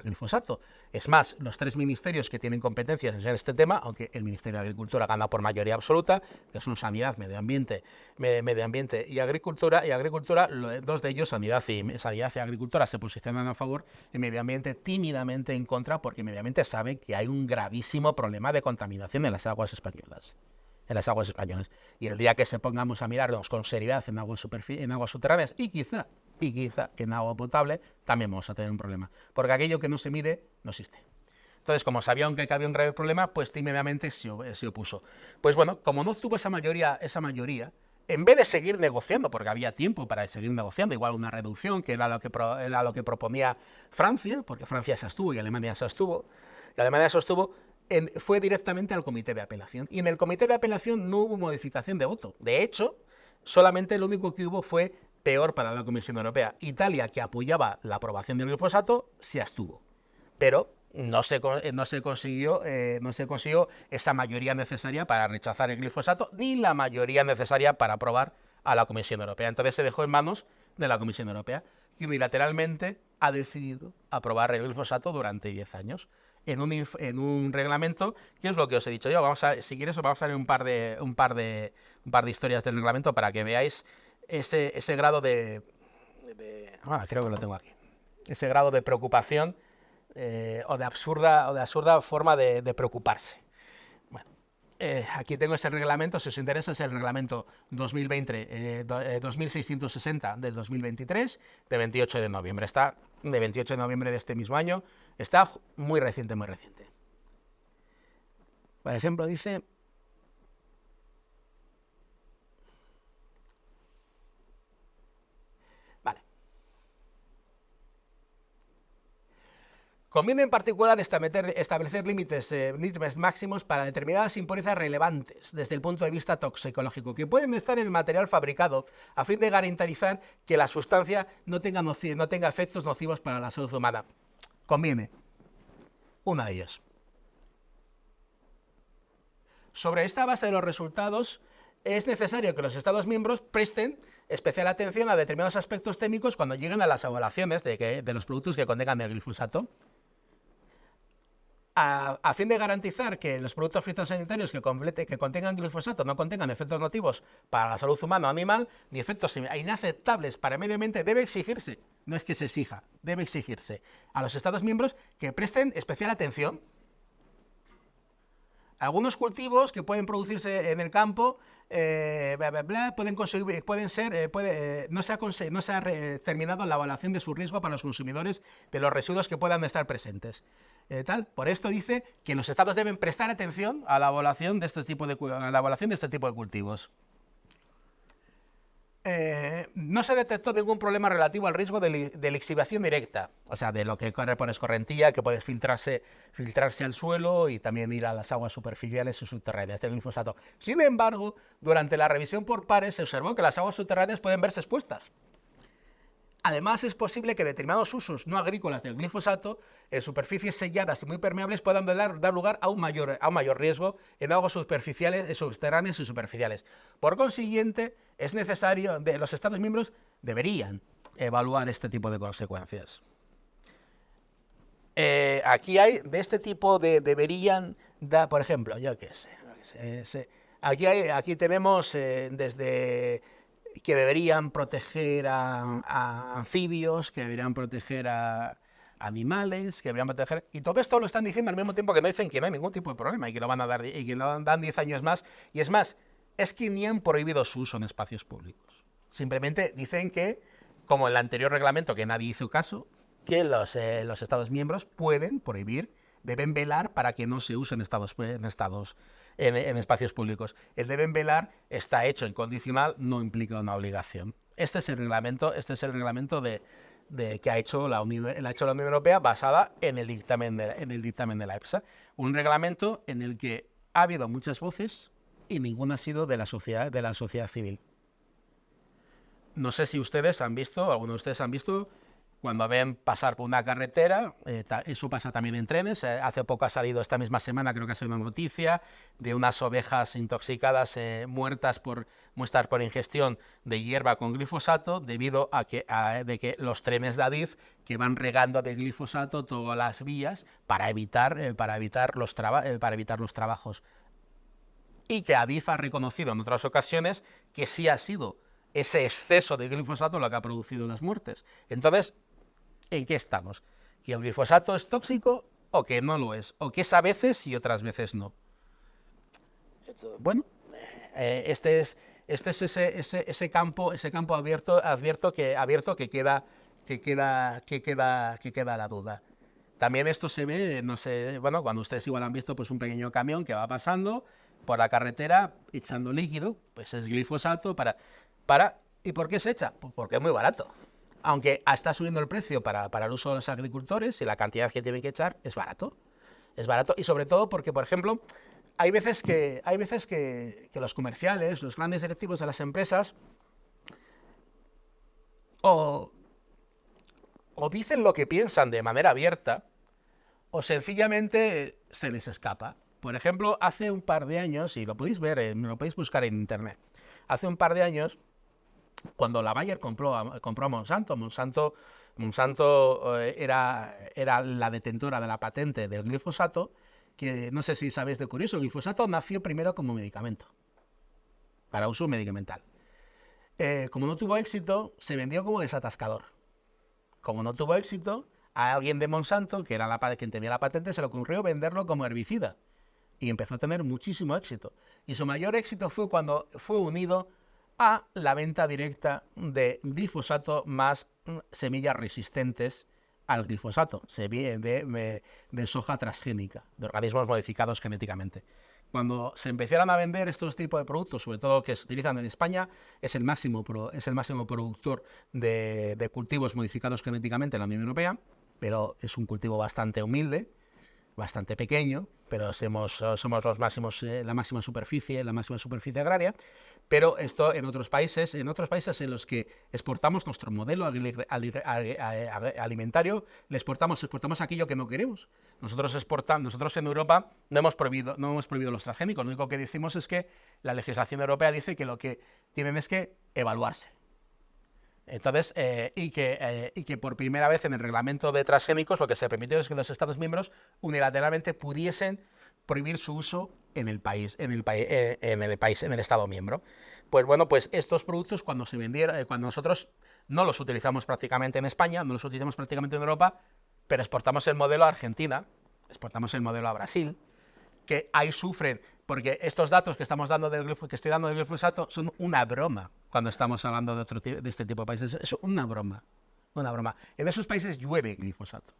glifosato. Es más, los 3 ministerios que tienen competencias en este tema, aunque el Ministerio de Agricultura gana por mayoría absoluta, que son Sanidad, Medio Ambiente y Agricultura, 2 de ellos, Sanidad y Agricultura, se posicionan a favor, y Medio Ambiente tímidamente en contra, porque Medio Ambiente sabe que hay un gravísimo problema de contaminación en las aguas españolas. Y el día que se pongamos a mirarnos con seriedad en aguas subterráneas y quizá en agua potable, también vamos a tener un problema. Porque aquello que no se mide, no existe. Entonces, como sabían que había un grave problema, pues tímidamente se opuso. Pues bueno, como no tuvo esa mayoría, en vez de seguir negociando, porque había tiempo para seguir negociando, igual una reducción, que era lo que proponía Francia, porque Francia se abstuvo y Alemania se abstuvo, fue directamente al comité de apelación. Y en el comité de apelación no hubo modificación de voto. De hecho, solamente lo único que hubo fue peor para la Comisión Europea. Italia, que apoyaba la aprobación del glifosato, se abstuvo. Pero no se consiguió esa mayoría necesaria para rechazar el glifosato, ni la mayoría necesaria para aprobar a la Comisión Europea. Entonces se dejó en manos de la Comisión Europea, que unilateralmente ha decidido aprobar el glifosato durante 10 años. En un reglamento, que es lo que os he dicho yo. Si quieres, vamos a ver un par de historias del reglamento para que veáis ese grado creo que lo tengo aquí. Ese grado de preocupación o de absurda forma de preocuparse. Bueno, aquí tengo ese reglamento, si os interesa, es el reglamento 2660 del 2023, de 28 de noviembre. Está de 28 de noviembre de este mismo año. Está muy reciente, muy reciente. Por ejemplo, dice... Vale. Conviene en particular establecer límites máximos para determinadas impurezas relevantes desde el punto de vista toxicológico, que pueden estar en el material fabricado, a fin de garantizar que la sustancia no tenga efectos nocivos para la salud humana. Conviene. Una de ellas. Sobre esta base de los resultados, es necesario que los Estados miembros presten especial atención a determinados aspectos técnicos cuando lleguen a las evaluaciones de los productos que contengan el glifosato. A fin de garantizar que los productos fitosanitarios que contengan glifosato no contengan efectos nocivos para la salud humana o animal, ni efectos inaceptables para el medio ambiente, debe exigirse, no es que se exija, debe exigirse a los Estados miembros que presten especial atención. Algunos cultivos que pueden producirse en el campo no se ha terminado la evaluación de su riesgo para los consumidores de los residuos que puedan estar presentes. Por esto dice que los estados deben prestar atención a la evaluación de este tipo de cultivos. No se detectó ningún problema relativo al riesgo de lixiviación directa, o sea, de lo que corre por escorrentía, que puede filtrarse al suelo y también ir a las aguas superficiales y subterráneas del glifosato. Sin embargo, durante la revisión por pares se observó que las aguas subterráneas pueden verse expuestas. Además, es posible que determinados usos no agrícolas del glifosato en superficies selladas y muy permeables puedan dar lugar a un mayor riesgo en aguas superficiales, subterráneas y superficiales. Por consiguiente, es necesario, los Estados miembros deberían evaluar este tipo de consecuencias. Aquí hay, de este tipo de deberían, por ejemplo, yo qué sé, aquí tenemos desde... que deberían proteger a anfibios, que deberían proteger a animales, que deberían proteger... Y todo esto lo están diciendo al mismo tiempo que no dicen que no hay ningún tipo de problema y que lo van a dar, y que lo dan 10 años más. Y es más, es que ni han prohibido su uso en espacios públicos. Simplemente dicen que, como en el anterior reglamento, que nadie hizo caso, que los Estados miembros pueden prohibir, deben velar para que no se use en espacios públicos. El deben velar está hecho en condicional, no implica una obligación. Este es el reglamento que ha hecho la Unión Europea basada en el dictamen de la EFSA. Un reglamento en el que ha habido muchas voces y ninguna ha sido de la sociedad civil. No sé si algunos de ustedes han visto cuando ven pasar por una carretera, eso pasa también en trenes. Hace poco ha salido, esta misma semana creo que ha salido una noticia de unas ovejas intoxicadas muertas por ingestión de hierba con glifosato debido a que los trenes de Adif que van regando de glifosato todas las vías para evitar los trabajos. Y que Adif ha reconocido en otras ocasiones que sí ha sido ese exceso de glifosato lo que ha producido las muertes. Entonces, ¿en qué estamos? ¿Que el glifosato es tóxico o que no lo es? ¿O que es a veces y otras veces no? Bueno, este es ese campo abierto que queda la duda. También esto se ve, no sé, bueno, cuando ustedes igual han visto pues un pequeño camión que va pasando por la carretera echando líquido, pues es glifosato ¿y por qué se echa? Pues porque es muy barato. Aunque está subiendo el precio para el uso de los agricultores y la cantidad que tienen que echar es barato. Es barato y sobre todo porque, por ejemplo, hay veces que los comerciales, los grandes directivos de las empresas, o dicen lo que piensan de manera abierta, o sencillamente se les escapa. Por ejemplo, hace un par de años, y lo podéis ver, lo podéis buscar en internet, hace un par de años, cuando la Bayer compró a Monsanto, Monsanto era la detentora de la patente del glifosato, que no sé si sabéis de curioso, el glifosato nació primero como medicamento, para uso medicamental. Como no tuvo éxito, se vendió como desatascador. Como no tuvo éxito, a alguien de Monsanto, que era quien tenía la patente, se le ocurrió venderlo como herbicida. Y empezó a tener muchísimo éxito. Y su mayor éxito fue cuando fue unido a la venta directa de glifosato más semillas resistentes al glifosato, de soja transgénica, de organismos modificados genéticamente. Cuando se empezaron a vender estos tipos de productos, sobre todo que se utilizan en España, es el máximo productor de cultivos modificados genéticamente en la Unión Europea, pero es un cultivo bastante humilde, bastante pequeño, pero somos la máxima superficie agraria. Pero esto en otros países en los que exportamos nuestro modelo alimentario, exportamos aquello que no queremos. Nosotros en Europa no hemos prohibido los transgénicos. Lo único que decimos es que la legislación europea dice que lo que tienen es que evaluarse. Entonces, y que por primera vez en el reglamento de transgénicos lo que se permitió es que los Estados miembros unilateralmente pudiesen prohibir su uso en el Estado miembro. Pues bueno, pues estos productos cuando nosotros no los utilizamos prácticamente en España, no los utilizamos prácticamente en Europa, pero exportamos el modelo a Argentina, exportamos el modelo a Brasil, que ahí sufren, porque estos datos que estoy dando del glifosato son una broma cuando estamos hablando de este tipo de países. Es una broma. En esos países llueve glifosato.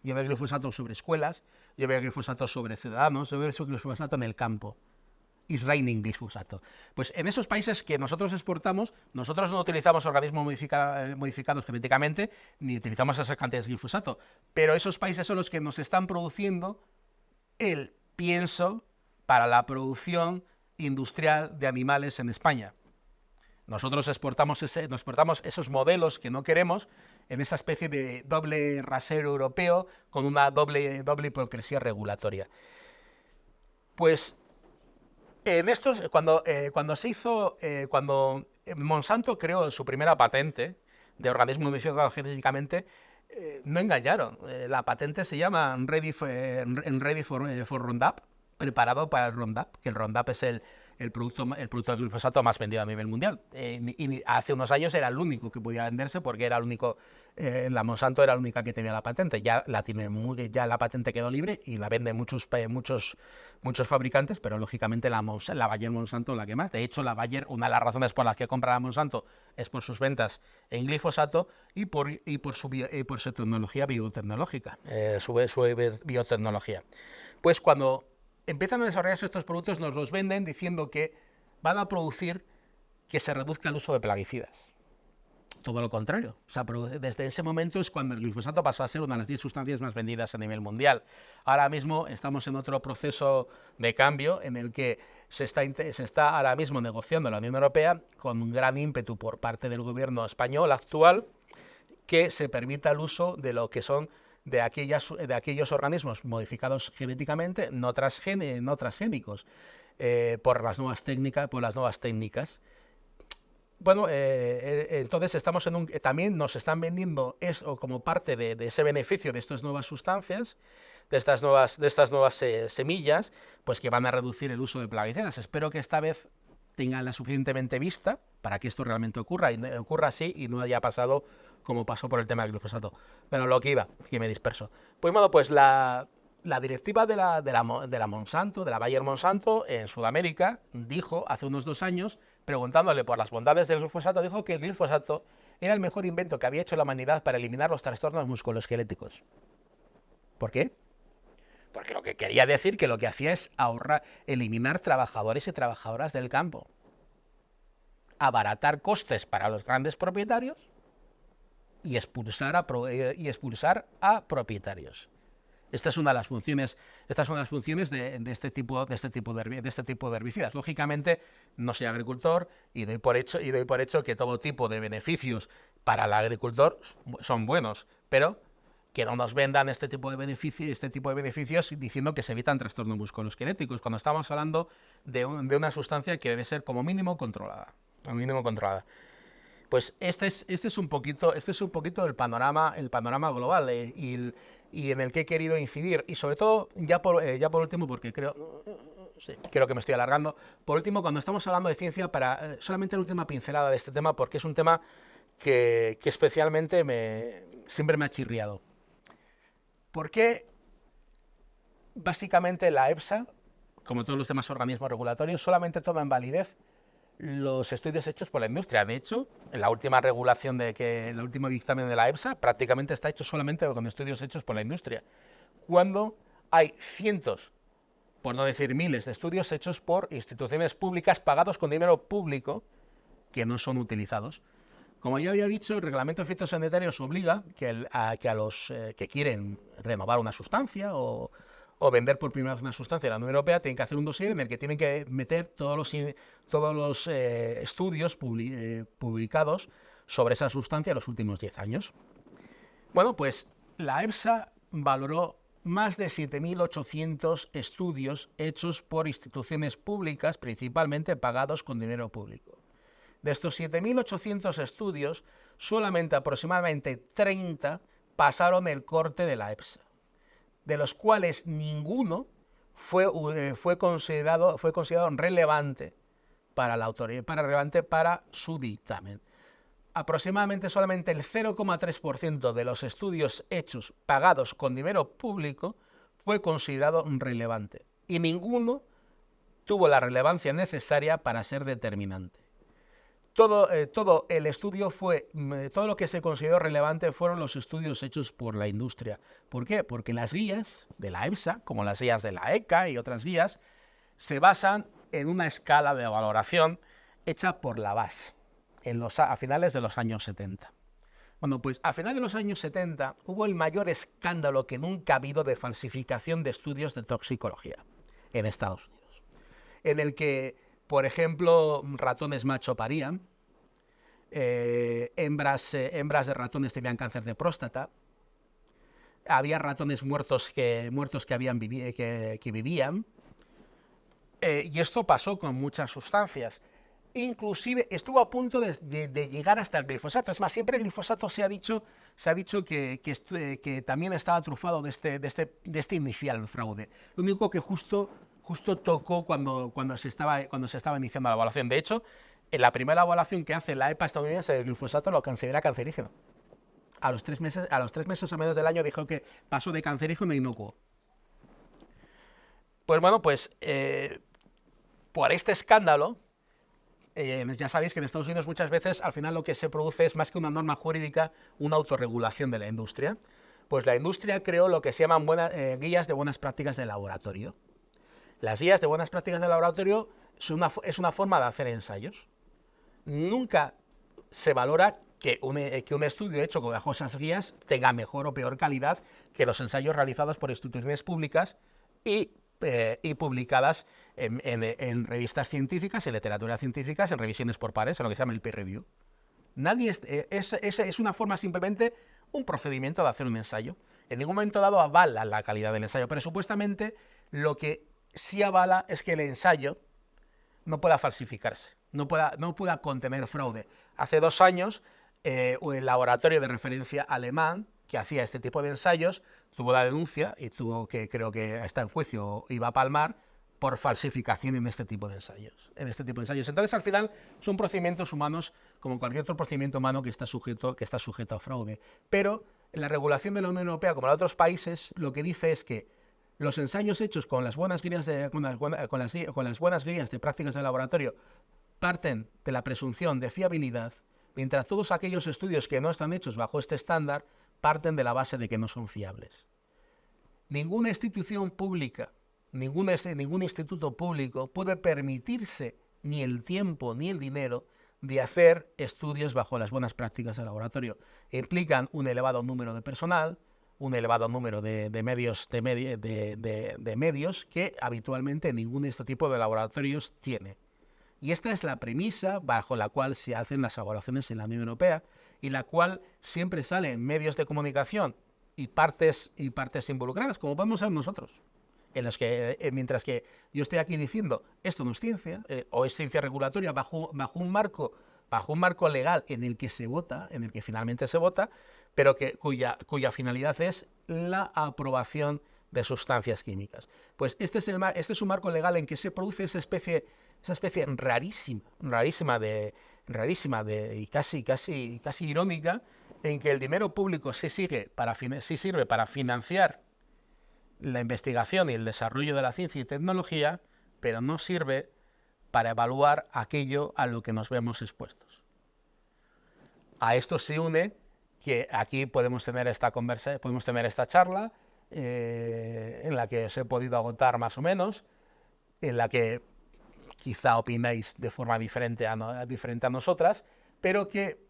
Llueve glifosato sobre escuelas, llueve glifosato sobre ciudadanos, llueve glifosato en el campo. It's raining glifosato. Pues en esos países que nosotros exportamos, nosotros no utilizamos organismos modificados genéticamente, ni utilizamos esas cantidades de glifosato, pero esos países son los que nos están produciendo el pienso para la producción industrial de animales en España. Nosotros exportamos esos modelos que no queremos en esa especie de doble rasero europeo con una doble hipocresía regulatoria. Pues cuando Monsanto creó su primera patente de organismo modificado genéticamente, no engañaron. La patente se llama Ready for Roundup, preparado para el Roundup, que el Roundup es el producto de glifosato más vendido a nivel mundial. Y hace unos años era el único que podía venderse porque era el único, la Monsanto era la única que tenía la patente. Ya la patente quedó libre y la venden muchos fabricantes, pero lógicamente la Bayer Monsanto la que más. De hecho, la Bayer, una de las razones por las que compra la Monsanto es por sus ventas en glifosato y por su tecnología biotecnológica, su biotecnología. Pues cuando empiezan a desarrollarse estos productos, nos los venden diciendo que van a producir que se reduzca el uso de plaguicidas. Todo lo contrario. O sea, desde ese momento es cuando el glifosato pasó a ser una de las 10 sustancias más vendidas a nivel mundial. Ahora mismo estamos en otro proceso de cambio en el que se está ahora mismo negociando en la Unión Europea con un gran ímpetu por parte del gobierno español actual que se permita el uso de lo que son de aquellos organismos modificados genéticamente no transgénicos por las nuevas técnicas. Bueno, entonces estamos también nos están vendiendo eso como parte de ese beneficio de estas nuevas sustancias, de estas nuevas semillas, pues que van a reducir el uso de plaguicidas. Espero que esta vez tengan la suficientemente vista para que esto realmente ocurra así y no haya pasado como pasó por el tema del glifosato. Pero lo que iba, que me disperso. Pues bueno, pues la directiva de la Monsanto, de la Bayer Monsanto, en Sudamérica, dijo hace unos 2 años, preguntándole por las bondades del glifosato, dijo que el glifosato era el mejor invento que había hecho la humanidad para eliminar los trastornos musculoesqueléticos. ¿Por qué? Porque lo que quería decir que lo que hacía es eliminar trabajadores y trabajadoras del campo, abaratar costes para los grandes propietarios y expulsar a propietarios. Esta es una de las funciones, de este tipo de herbicidas. Lógicamente, no soy agricultor y doy por hecho que todo tipo de beneficios para el agricultor son buenos, pero que no nos vendan este tipo de beneficios diciendo que se evitan trastornos musculoesqueléticos, cuando estamos hablando de una sustancia que debe ser como mínimo controlada. Pues este es un poquito el panorama global y en el que he querido incidir. Y sobre todo, ya por último, porque creo que me estoy alargando, por último, cuando estamos hablando de ciencia, solamente la última pincelada de este tema, porque es un tema que especialmente siempre me ha chirriado. ¿Por qué básicamente la EFSA, como todos los demás organismos regulatorios, solamente toma en validez los estudios hechos por la industria? De hecho, en la última el último dictamen de la EFSA prácticamente está hecho solamente con estudios hechos por la industria, cuando hay cientos, por no decir miles, de estudios hechos por instituciones públicas pagados con dinero público que no son utilizados. Como ya había dicho, el reglamento fitosanitario obliga a los que quieren renovar una sustancia o vender por primera vez una sustancia en la Unión Europea, tienen que hacer un dossier en el que tienen que meter todos los estudios publicados sobre esa sustancia en los últimos 10 años. Bueno, pues la EFSA valoró más de 7.800 estudios hechos por instituciones públicas, principalmente pagados con dinero público. De estos 7.800 estudios, solamente aproximadamente 30 pasaron el corte de la EFSA, de los cuales ninguno fue considerado relevante para la autoridad, para su dictamen. Aproximadamente solamente el 0,3% de los estudios hechos pagados con dinero público fue considerado relevante y ninguno tuvo la relevancia necesaria para ser determinante. Todo lo que se consideró relevante fueron los estudios hechos por la industria. ¿Por qué? Porque las guías de la EFSA, como las guías de la ECA y otras guías, se basan en una escala de valoración hecha por la BAS a finales de los años 70. Bueno, pues a finales de los años 70 hubo el mayor escándalo que nunca ha habido de falsificación de estudios de toxicología en Estados Unidos, en el que, por ejemplo, ratones macho parían, hembras de ratones tenían cáncer de próstata, había ratones muertos que vivían, y esto pasó con muchas sustancias. Inclusive estuvo a punto de llegar hasta el glifosato. Es más, siempre el glifosato se ha dicho que también estaba trufado de este inicial fraude. Lo único que justo tocó cuando se estaba iniciando la evaluación. De hecho, en la primera evaluación que hace la EPA estadounidense del glifosato lo considera cancerígeno. A los 3 meses o menos del año dijo que pasó de cancerígeno a inocuo. Pues bueno, por este escándalo, ya sabéis que en Estados Unidos muchas veces al final lo que se produce es más que una norma jurídica, una autorregulación de la industria. Pues la industria creó lo que se llaman guías de buenas prácticas de laboratorio. Las guías de buenas prácticas de laboratorio es una forma de hacer ensayos. Nunca se valora que un estudio hecho bajo esas guías tenga mejor o peor calidad que los ensayos realizados por instituciones públicas y publicadas en revistas científicas, en literatura científica, en revisiones por pares, en lo que se llama el peer review. Es una forma simplemente, un procedimiento de hacer un ensayo. En ningún momento dado avala la calidad del ensayo, pero supuestamente lo que sí avala es que el ensayo no pueda falsificarse, no pueda contener fraude. Hace 2 años, el laboratorio de referencia alemán que hacía este tipo de ensayos tuvo la denuncia y creo que está en juicio y va a palmar por falsificación en este tipo de ensayos. Entonces, al final, son procedimientos humanos como cualquier otro procedimiento humano que está sujeto a fraude. Pero en la regulación de la Unión Europea, como en otros países, lo que dice es que los ensayos hechos con las buenas guías de prácticas de laboratorio parten de la presunción de fiabilidad, mientras todos aquellos estudios que no están hechos bajo este estándar parten de la base de que no son fiables. Ninguna institución pública, ningún instituto público puede permitirse ni el tiempo ni el dinero de hacer estudios bajo las buenas prácticas de laboratorio. Implican un elevado número de personal, un elevado número de medios que habitualmente ningún de este tipo de laboratorios tiene. Y esta es la premisa bajo la cual se hacen las evaluaciones en la Unión Europea y la cual siempre sale en medios de comunicación y partes involucradas, como podemos ser nosotros, en los que mientras que yo estoy aquí diciendo esto no es ciencia o es ciencia regulatoria bajo un marco legal en el que se vota, en el que finalmente se vota, pero cuya finalidad es la aprobación de sustancias químicas. Pues este es un marco legal en que se produce esa especie rarísima y casi irónica, en que el dinero público sí sirve para financiar la investigación y el desarrollo de la ciencia y tecnología, pero no sirve para evaluar aquello a lo que nos vemos expuestos. A esto se une que aquí podemos tener esta charla en la que os he podido agotar más o menos, en la que quizá opináis de forma diferente a nosotras, pero que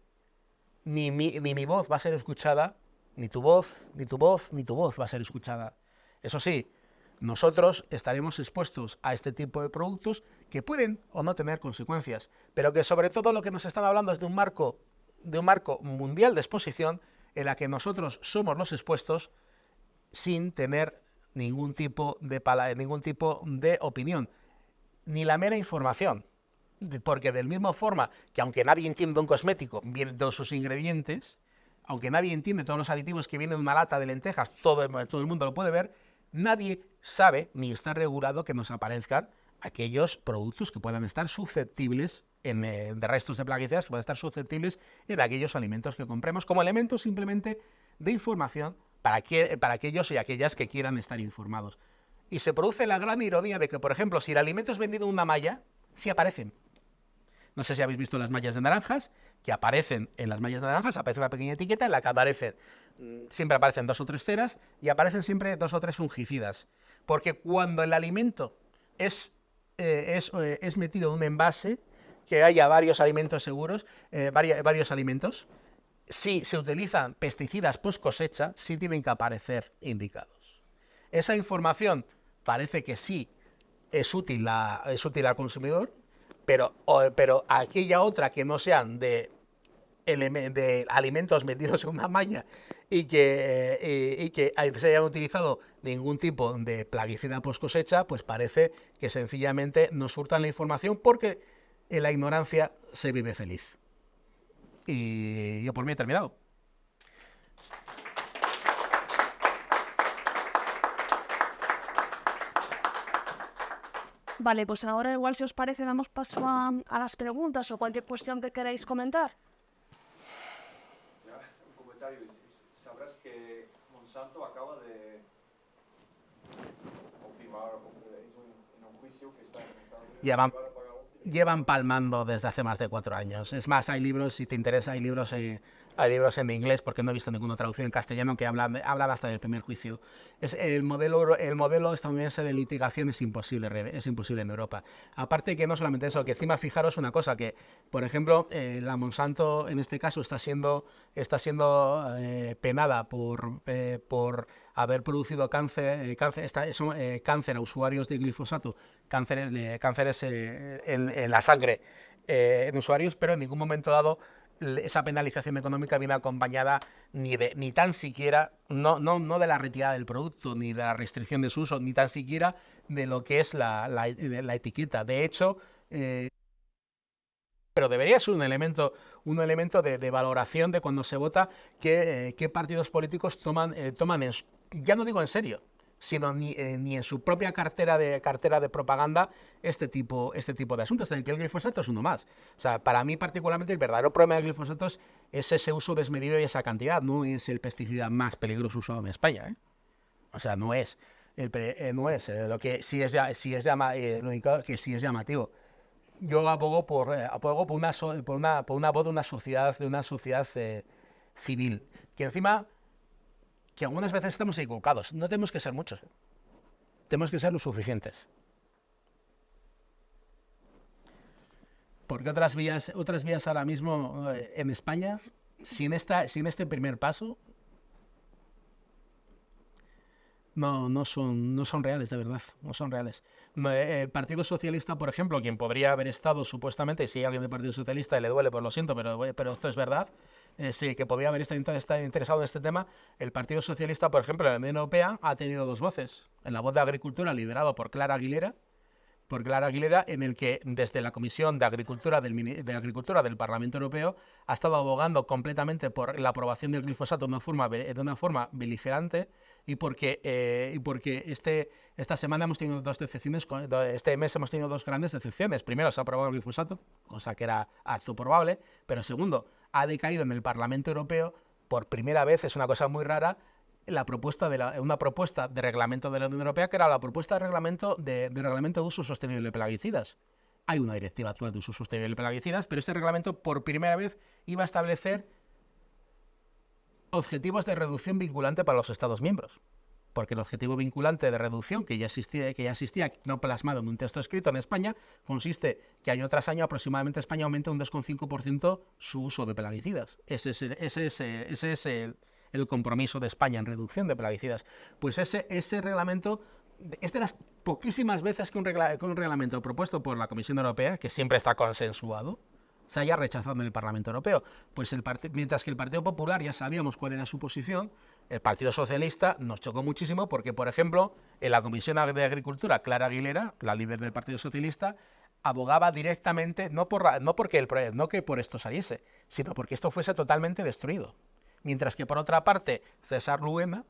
ni mi voz va a ser escuchada, ni tu voz va a ser escuchada. Eso sí, nosotros estaremos expuestos a este tipo de productos que pueden o no tener consecuencias, pero que sobre todo lo que nos están hablando es de un marco mundial de exposición en la que nosotros somos los expuestos sin tener ningún tipo de opinión, ni la mera información. Porque del mismo forma que aunque nadie entienda un cosmético viendo sus ingredientes, aunque nadie entiende todos los aditivos que vienen en una lata de lentejas, todo el mundo lo puede ver, nadie sabe ni está regulado que nos aparezcan aquellos productos que puedan estar susceptibles de restos de plaguicidas, que puedan estar susceptibles en aquellos alimentos que compremos, como elementos simplemente de información para aquellos y aquellas que quieran estar informados. Y se produce la gran ironía de que, por ejemplo, si el alimento es vendido en una malla, sí aparecen. No sé si habéis visto las mallas de naranjas, que aparecen en las mallas de naranjas, aparece una pequeña etiqueta en la que siempre aparecen 2 o 3 ceras y aparecen siempre 2 o 3 fungicidas. Porque cuando el alimento es metido en un envase, que haya varios alimentos seguros, varios alimentos, si se utilizan pesticidas post cosecha, sí tienen que aparecer indicados. Esa información parece que sí es útil al consumidor, pero aquella otra que no sean de alimentos metidos en una malla y que se hayan utilizado ningún tipo de plaguicida post cosecha, pues parece que sencillamente nos hurtan la información porque en la ignorancia se vive feliz. Y yo por mí he terminado. Vale, pues ahora igual si os parece damos paso a las preguntas o cualquier cuestión que queráis comentar. Un comentario. Sabrás que Monsanto acaba de confirmar en un juicio que está en Estados Unidos. Llevan palmando desde hace más de 4 años. Es más, hay libros, si te interesa, hay libros en inglés, porque no he visto ninguna traducción en castellano que hablan hasta del primer juicio. El modelo estadounidense de litigación es imposible en Europa. Aparte que no solamente eso, que encima fijaros una cosa, que por ejemplo la Monsanto en este caso está siendo penada por haber producido cáncer a usuarios de glifosato, cánceres en la sangre en usuarios, pero en ningún momento dado esa penalización económica viene acompañada ni tan siquiera, no de la retirada del producto, ni de la restricción de su uso, ni tan siquiera de lo que es la etiqueta. De hecho, pero debería ser un elemento de valoración de cuando se vota qué partidos políticos toman ya no digo en serio, sino ni en su propia cartera de propaganda este tipo de asuntos, en el que el glifosato es uno más. O sea, para mí particularmente el verdadero problema del glifosato es ese uso desmedido y esa cantidad, no es el pesticida más peligroso usado en España, ¿eh? O sea, no es lo que sí es llamativo. Yo abogo por una voz de una sociedad civil, que encima que algunas veces estamos equivocados. No tenemos que ser muchos, tenemos que ser lo suficientes. Porque otras vías ahora mismo en España, sin este primer paso, no son reales, de verdad, no son reales. El Partido Socialista, por ejemplo, quien podría haber estado supuestamente, y si hay alguien del Partido Socialista y le duele, pues lo siento, pero esto es verdad, sí, que podría haber estado interesado en este tema, el Partido Socialista, por ejemplo, en la Unión Europea ha tenido dos voces. En la voz de Agricultura, liderado por Clara Aguilera, en el que desde la Comisión de Agricultura del Parlamento Europeo ha estado abogando completamente por la aprobación del glifosato de una forma beligerante y porque esta semana hemos tenido dos decepciones, este mes hemos tenido dos grandes decepciones. Primero, se ha aprobado el glifosato, cosa que era harto probable, pero segundo, ha decaído en el Parlamento Europeo por primera vez, es una cosa muy rara, una propuesta de reglamento de la Unión Europea, que era la propuesta de reglamento de uso sostenible de plaguicidas. Hay una directiva actual de uso sostenible de plaguicidas, pero este reglamento por primera vez iba a establecer objetivos de reducción vinculante para los Estados miembros. Porque el objetivo vinculante de reducción que ya existía, no plasmado en un texto escrito en España, consiste que año tras año aproximadamente España aumenta un 2,5% su uso de plaguicidas. Ese es el compromiso de España en reducción de plaguicidas. Pues ese reglamento es de las poquísimas veces que un reglamento propuesto por la Comisión Europea, que siempre está consensuado, se haya rechazado en el Parlamento Europeo. Pues mientras que el Partido Popular ya sabíamos cuál era su posición, el Partido Socialista nos chocó muchísimo porque, por ejemplo, en la Comisión de Agricultura, Clara Aguilera, la líder del Partido Socialista, abogaba directamente, no que por esto saliese, sino porque esto fuese totalmente destruido. Mientras que, por otra parte, César Luema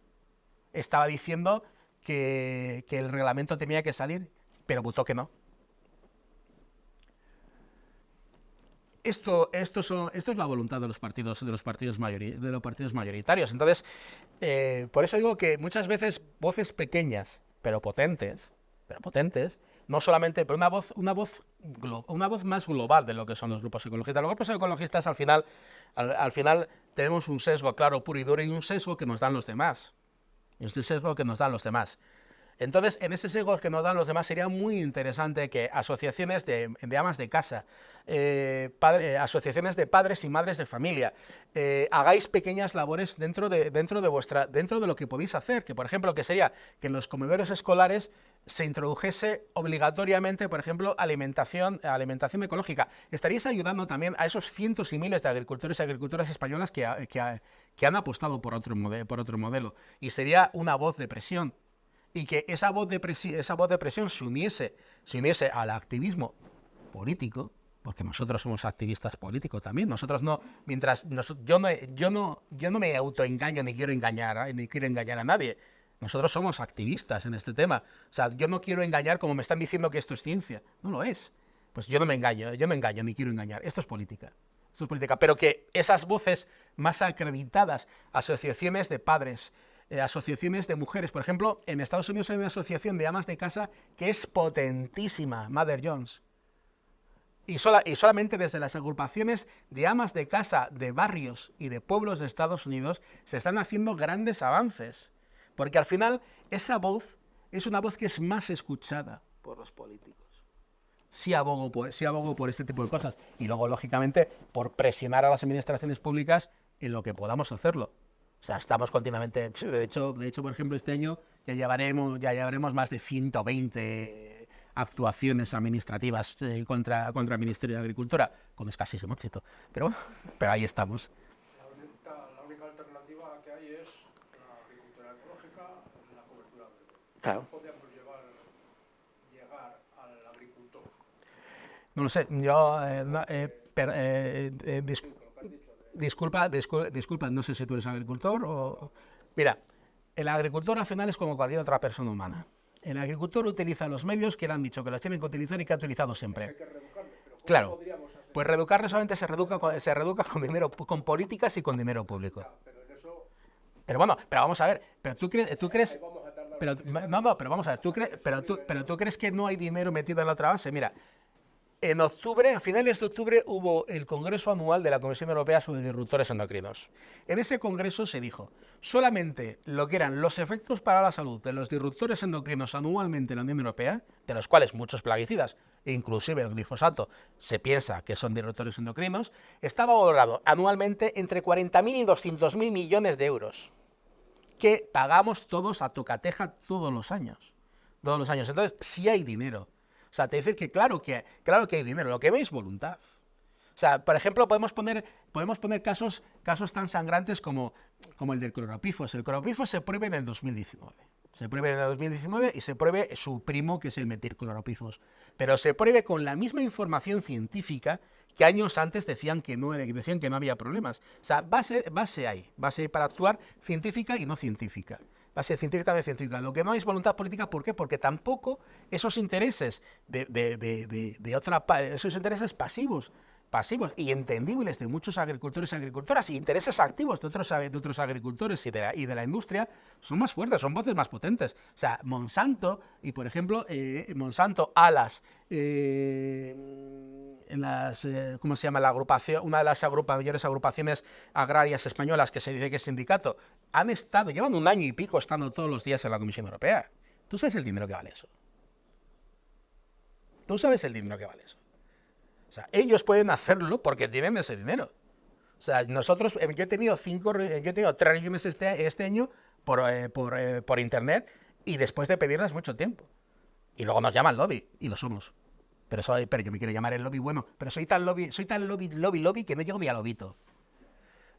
estaba diciendo que el reglamento tenía que salir, pero votó que no. Esto es la voluntad de los partidos mayoritarios. Entonces, por eso digo que muchas veces voces pequeñas, pero potentes, no solamente, pero una voz más global de lo que son los grupos ecologistas. Los grupos ecologistas al final tenemos un sesgo claro, puro y duro, y un sesgo que nos dan los demás. Entonces, en ese sesgo que nos dan los demás, sería muy interesante que asociaciones de amas de casa, asociaciones de padres y madres de familia, hagáis pequeñas labores dentro de lo que podéis hacer, que por ejemplo, que sería que en los comedores escolares se introdujese obligatoriamente, por ejemplo, alimentación ecológica. Estaríais ayudando también a esos cientos y miles de agricultores y agricultoras españolas que han apostado por otro modelo. Y sería una voz de presión. Y que esa voz de presión se uniese al activismo político, porque nosotros somos activistas políticos también. Nosotros no, yo no me autoengaño ni quiero engañar a nadie. Nosotros somos activistas en este tema. O sea, yo no quiero engañar como me están diciendo que esto es ciencia. No lo es. Pues yo no me engaño ni quiero engañar. Esto es política. Pero que esas voces más acreditadas, asociaciones de padres, asociaciones de mujeres. Por ejemplo, en Estados Unidos hay una asociación de amas de casa que es potentísima, Mother Jones. Y solamente desde las agrupaciones de amas de casa de barrios y de pueblos de Estados Unidos se están haciendo grandes avances. Porque al final esa voz es una voz que es más escuchada por los políticos. Sí abogo por este tipo de cosas. Y luego, lógicamente, por presionar a las administraciones públicas en lo que podamos hacerlo. O sea, estamos continuamente... De hecho, por ejemplo, este año ya llevaremos más de 120 actuaciones administrativas contra el Ministerio de Agricultura, con escasísimo éxito. Pero ahí estamos. La única alternativa que hay es la agricultura ecológica, la cobertura agrícola. Claro. ¿Cómo podríamos llegar al agricultor? No lo sé, Disculpa, no sé si tú eres agricultor o... Mira, el agricultor al final es como cualquier otra persona humana. El agricultor utiliza los medios que le han dicho que los tienen que utilizar y que ha utilizado siempre. Hay que reeducarle, pero ¿cómo Claro, podríamos hacer? pues reeducarle solamente se reeduca con dinero, con políticas y con dinero público. Pero en eso Pero bueno, pero vamos a ver, pero tú crees, ahí vamos a tardar. pero vamos a ver, tú crees que no hay dinero metido en la otra base. Mira, en octubre, a finales de octubre, hubo el Congreso Anual de la Comisión Europea sobre disruptores endocrinos. En ese congreso se dijo, solamente lo que eran los efectos para la salud de los disruptores endocrinos anualmente en la Unión Europea, de los cuales muchos plaguicidas, inclusive el glifosato, se piensa que son disruptores endocrinos, estaba valorado anualmente entre 40.000 y 200.000 millones de euros. que pagamos todos a tocateja todos los años. Todos los años. Entonces, sí hay dinero. O sea, te dicen que claro que hay dinero, lo que veis es voluntad. O sea, por ejemplo, podemos poner casos tan sangrantes como el del cloropifos. El cloropifos se prohíbe en el 2019. Se prohíbe en el 2019 y se prohíbe su primo, que es el metilcloropifos. Pero se prohíbe con la misma información científica que años antes decían que no había problemas. O sea, base hay para actuar científica y no científica. Base científica de científica. Lo que no es voluntad política, ¿por qué? Porque tampoco esos intereses esos intereses pasivos y entendibles de muchos agricultores y agricultoras y intereses activos de otros agricultores y de la industria son más fuertes, son voces más potentes. O sea, Monsanto y, por ejemplo, Monsanto ¿cómo se llama la agrupación? Una de las mayores agrupaciones agrarias españolas, que se dice que es sindicato, llevan 1 año y pico estando todos los días en la Comisión Europea. ¿Tú sabes el dinero que vale eso? ¿Tú sabes el dinero que vale eso? O sea, ellos pueden hacerlo porque tienen ese dinero. O sea, nosotros, yo he tenido 3 reuniones este año por internet y después de pedirlas mucho tiempo. Y luego nos llaman lobby, y lo somos. Pero yo me quiero llamar el lobby bueno, pero soy tan lobby que no llego ni a lobito.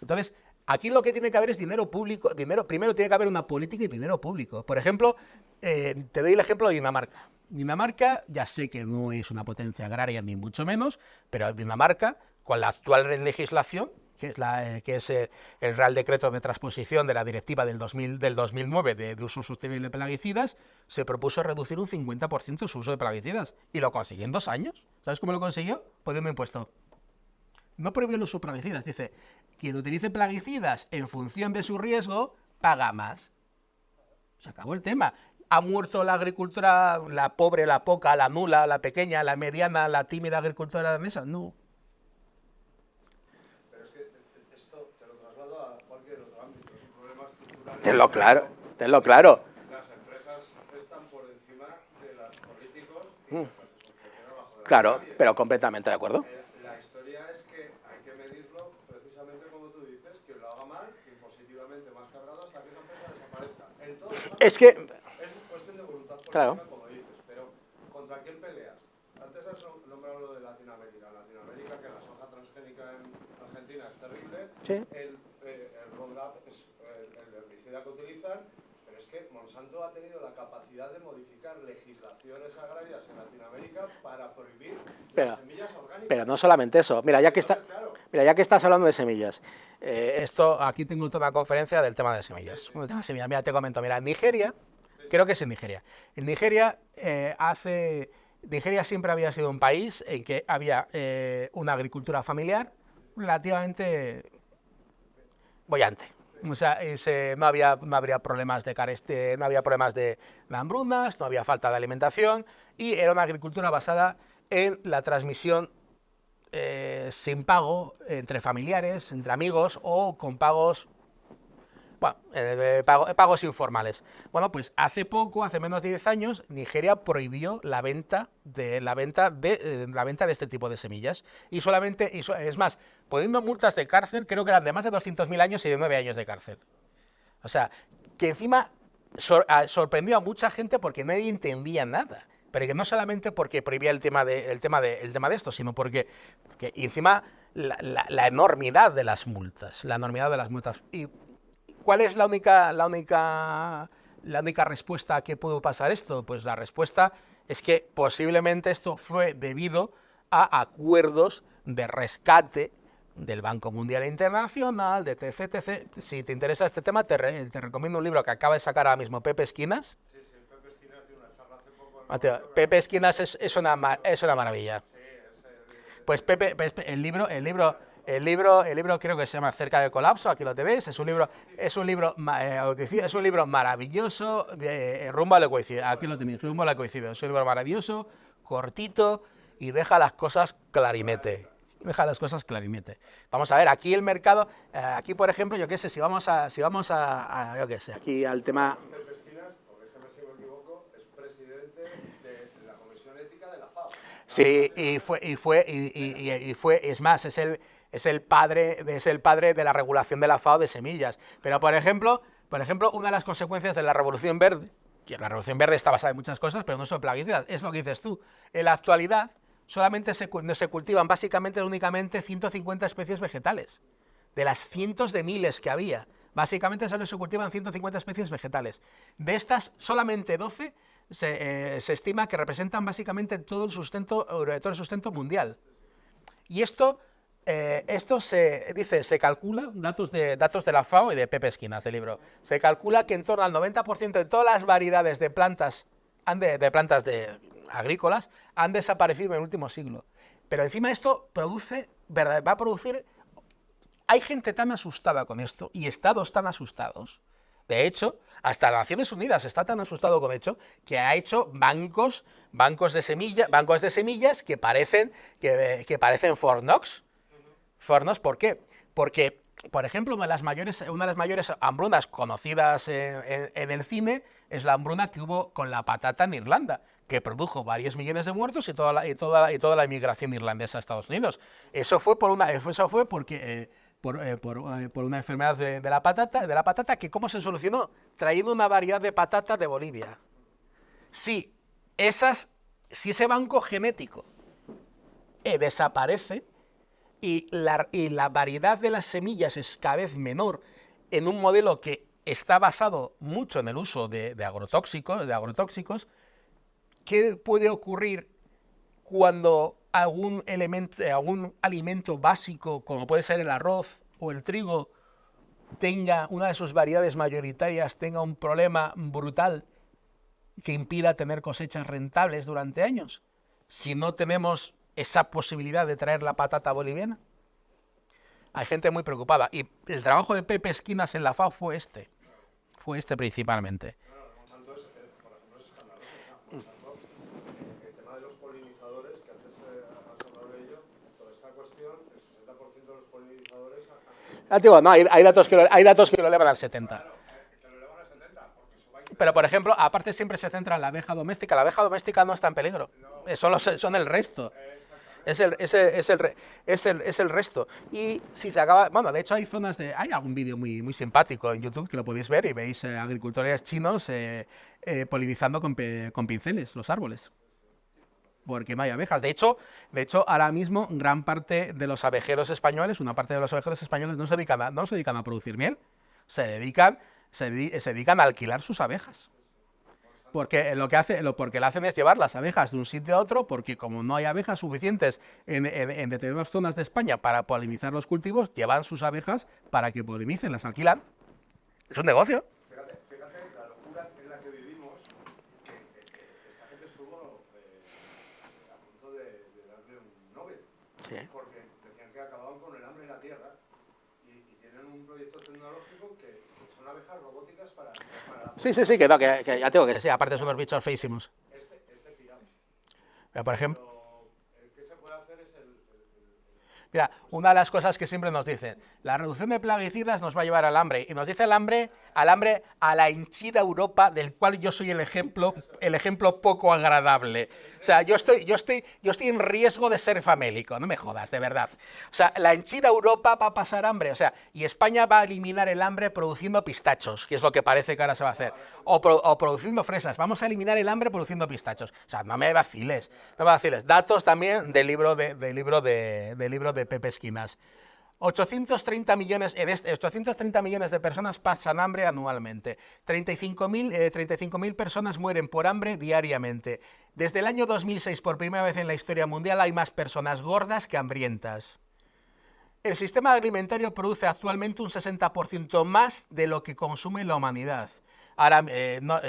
Entonces, aquí lo que tiene que haber es dinero público. Primero tiene que haber una política y dinero público. Por ejemplo, te doy el ejemplo de Dinamarca. Dinamarca, ya sé que no es una potencia agraria ni mucho menos, pero Dinamarca, con la actual legislación, que es el Real Decreto de Transposición de la Directiva del 2009 de uso sostenible de plaguicidas, se propuso reducir un 50% su uso de plaguicidas. Y lo consiguió en 2 años. ¿Sabes cómo lo consiguió? Poniendo impuesto. No prohibió el uso de plaguicidas. Dice, quien utilice plaguicidas en función de su riesgo, paga más. Se acabó el tema. ¿Ha muerto la agricultura, la pobre, la poca, la nula, la pequeña, la mediana, la tímida agricultura danesa? No. Pero es que esto te lo traslado a cualquier otro ámbito. Es un problema estructural. Tenlo claro. Las empresas están por encima de los políticos y las que funcionan bajo la Claro, nadie. pero completamente de acuerdo. La historia es que hay que medirlo precisamente como tú dices, que lo haga mal, impositivamente más cargado hasta que esa empresa desaparezca. En todos los Es que, es cuestión de voluntad política, claro, como dices, pero ¿contra quién peleas? Antes has nombrado lo de Latinoamérica. Latinoamérica, que la soja transgénica en Argentina es terrible, sí. el Roundup es el herbicida que utilizan, pero es que Monsanto ha tenido la capacidad de modificar legislaciones agrarias en Latinoamérica para prohibir las semillas orgánicas. Pero no solamente eso. Mira, ya que Claro. estás hablando de semillas, aquí tengo toda una conferencia del tema de semillas. El tema de semillas. Mira, te comento. Mira, en Nigeria, creo que es en Nigeria. En Nigeria, Nigeria siempre había sido un país en que había una agricultura familiar relativamente bollante. O sea, no había problemas de carestía, no había problemas de hambrunas, no había falta de alimentación y era una agricultura basada en la transmisión sin pago entre familiares, entre amigos o con pagos, bueno, pagos informales. Bueno, pues hace menos de 10 años, Nigeria prohibió la venta de este tipo de semillas y es más, poniendo multas de cárcel, creo que eran de más de 200.000 años y de 9 años de cárcel. O sea, que encima sorprendió a mucha gente porque nadie entendía nada. Pero que no solamente porque prohibía el tema de esto, sino porque encima la enormidad de las multas. ¿Y cuál es la única respuesta a que pudo pasar esto? Pues la respuesta es que posiblemente esto fue debido a acuerdos de rescate del Banco Mundial Internacional, de etc. Si te interesa este tema, te recomiendo un libro que acaba de sacar ahora mismo Pepe Esquinas. Mateo, Pepe Esquinas es una maravilla. Pues Pepe, el libro creo que se llama Cerca del colapso, aquí lo tenéis, es un libro maravilloso, rumbo al ecoicidio, aquí lo tenéis, rumbo al ecoicidio, es un libro maravilloso, cortito y deja las cosas clarinete. Vamos a ver, aquí el mercado, aquí por ejemplo, yo qué sé, si vamos a yo qué sé, aquí al tema. Sí, es más, es el padre de la regulación de la FAO de semillas. Pero por ejemplo, Por ejemplo, una de las consecuencias de la Revolución Verde, que la Revolución Verde está basada en muchas cosas, pero no son plaguicidas, es lo que dices tú. En la actualidad solamente se cultivan básicamente, únicamente 150 especies vegetales. De las cientos de miles que había, básicamente solo se cultivan 150 especies vegetales. De estas, solamente 12 se estima que representan básicamente todo el sustento mundial. Y esto se calcula, datos de la FAO y de Pepe Esquinas, del libro, se calcula que en torno al 90% de todas las variedades de plantas, agrícolas han desaparecido en el último siglo. Pero encima esto va a producir... Hay gente tan asustada con esto y estados tan asustados. De hecho, hasta Naciones Unidas está tan asustado con esto que ha hecho bancos de semillas que parecen Fort Knox. ¿Por qué? Porque, por ejemplo, una de las mayores hambrunas conocidas en el cine es la hambruna que hubo con la patata en Irlanda, que produjo varios millones de muertos y toda la inmigración irlandesa a Estados Unidos. Eso fue por una enfermedad de la patata, que ¿cómo se solucionó? Trayendo una variedad de patatas de Bolivia. Si ese banco genético desaparece y la variedad de las semillas es cada vez menor en un modelo que está basado mucho en el uso de agrotóxicos, ¿qué puede ocurrir cuando algún alimento básico, como puede ser el arroz o el trigo, tenga una de sus variedades mayoritarias, tenga un problema brutal que impida tener cosechas rentables durante años? Si no tenemos esa posibilidad de traer la patata boliviana. Hay gente muy preocupada. Y el trabajo de Pepe Esquinas en la FAO fue este principalmente. Monsanto por ejemplo, es escandaloso. Monsanto, el tema de los polinizadores, que antes has hablado de ello, toda esta cuestión, el 60% de los polinizadores... No, hay datos que lo elevan al 70%. Claro, que lo elevan al 70%, porque eso va a... Pero, por ejemplo, aparte siempre se centra en la abeja doméstica. La abeja doméstica no está en peligro. No. Son el resto. Es el resto. Y si se acaba... Bueno, de hecho hay algún vídeo muy simpático en YouTube que lo podéis ver y veis agricultores chinos polinizando con pinceles los árboles. Porque no hay abejas. De hecho, ahora mismo gran parte de los abejeros españoles, una parte de los abejeros españoles no se dedican a producir miel, se dedican a alquilar sus abejas. Porque lo que hacen es llevar las abejas de un sitio a otro, porque como no hay abejas suficientes en determinadas zonas de España para polinizar los cultivos, llevan sus abejas para que polinicen, las alquilan. Es un negocio. Fíjate la locura en la que vivimos, que esta gente estuvo a punto de darle un Nobel. Sí. Porque decían que acababan con el hambre en la Tierra y tienen un proyecto tecnológico que son abejas robóticas para Sí, que no, que ya tengo que sí, aparte son unos bichos feísimos. Pero, por ejemplo, ¿qué se puede hacer? Mira, una de las cosas que siempre nos dicen, la reducción de plaguicidas nos va a llevar al hambre, y nos dice el hambre a la henchida Europa, del cual yo soy el ejemplo poco agradable. O sea, yo estoy en riesgo de ser famélico, no me jodas, de verdad. O sea, la henchida Europa va a pasar hambre, o sea, y España va a eliminar el hambre produciendo pistachos, que es lo que parece que ahora se va a hacer, o produciendo fresas. Vamos a eliminar el hambre produciendo pistachos. O sea, no me vaciles. Datos también del libro de Pepe Esquinas. 830 millones de personas pasan hambre anualmente. 35.000 personas mueren por hambre diariamente. Desde el año 2006, por primera vez en la historia mundial, hay más personas gordas que hambrientas. El sistema alimentario produce actualmente un 60% más de lo que consume la humanidad. Ahora,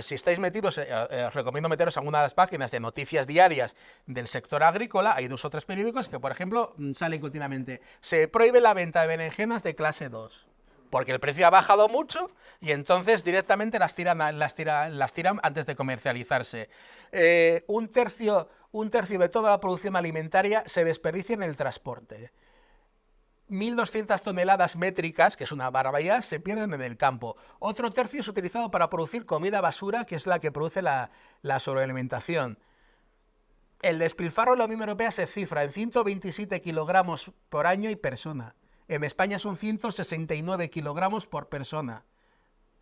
si estáis metidos, os recomiendo meteros en una de las páginas de noticias diarias del sector agrícola. Hay 2 o 3 periódicos que, por ejemplo, salen continuamente. Se prohíbe la venta de berenjenas de clase 2, porque el precio ha bajado mucho y entonces directamente las tiran antes de comercializarse. Un tercio de toda la producción alimentaria se desperdicia en el transporte. 1.200 toneladas métricas, que es una barbaridad, se pierden en el campo. Otro tercio es utilizado para producir comida basura, que es la que produce la sobrealimentación. El despilfarro en la Unión Europea se cifra en 127 kilogramos por año y persona. En España son 169 kilogramos por persona.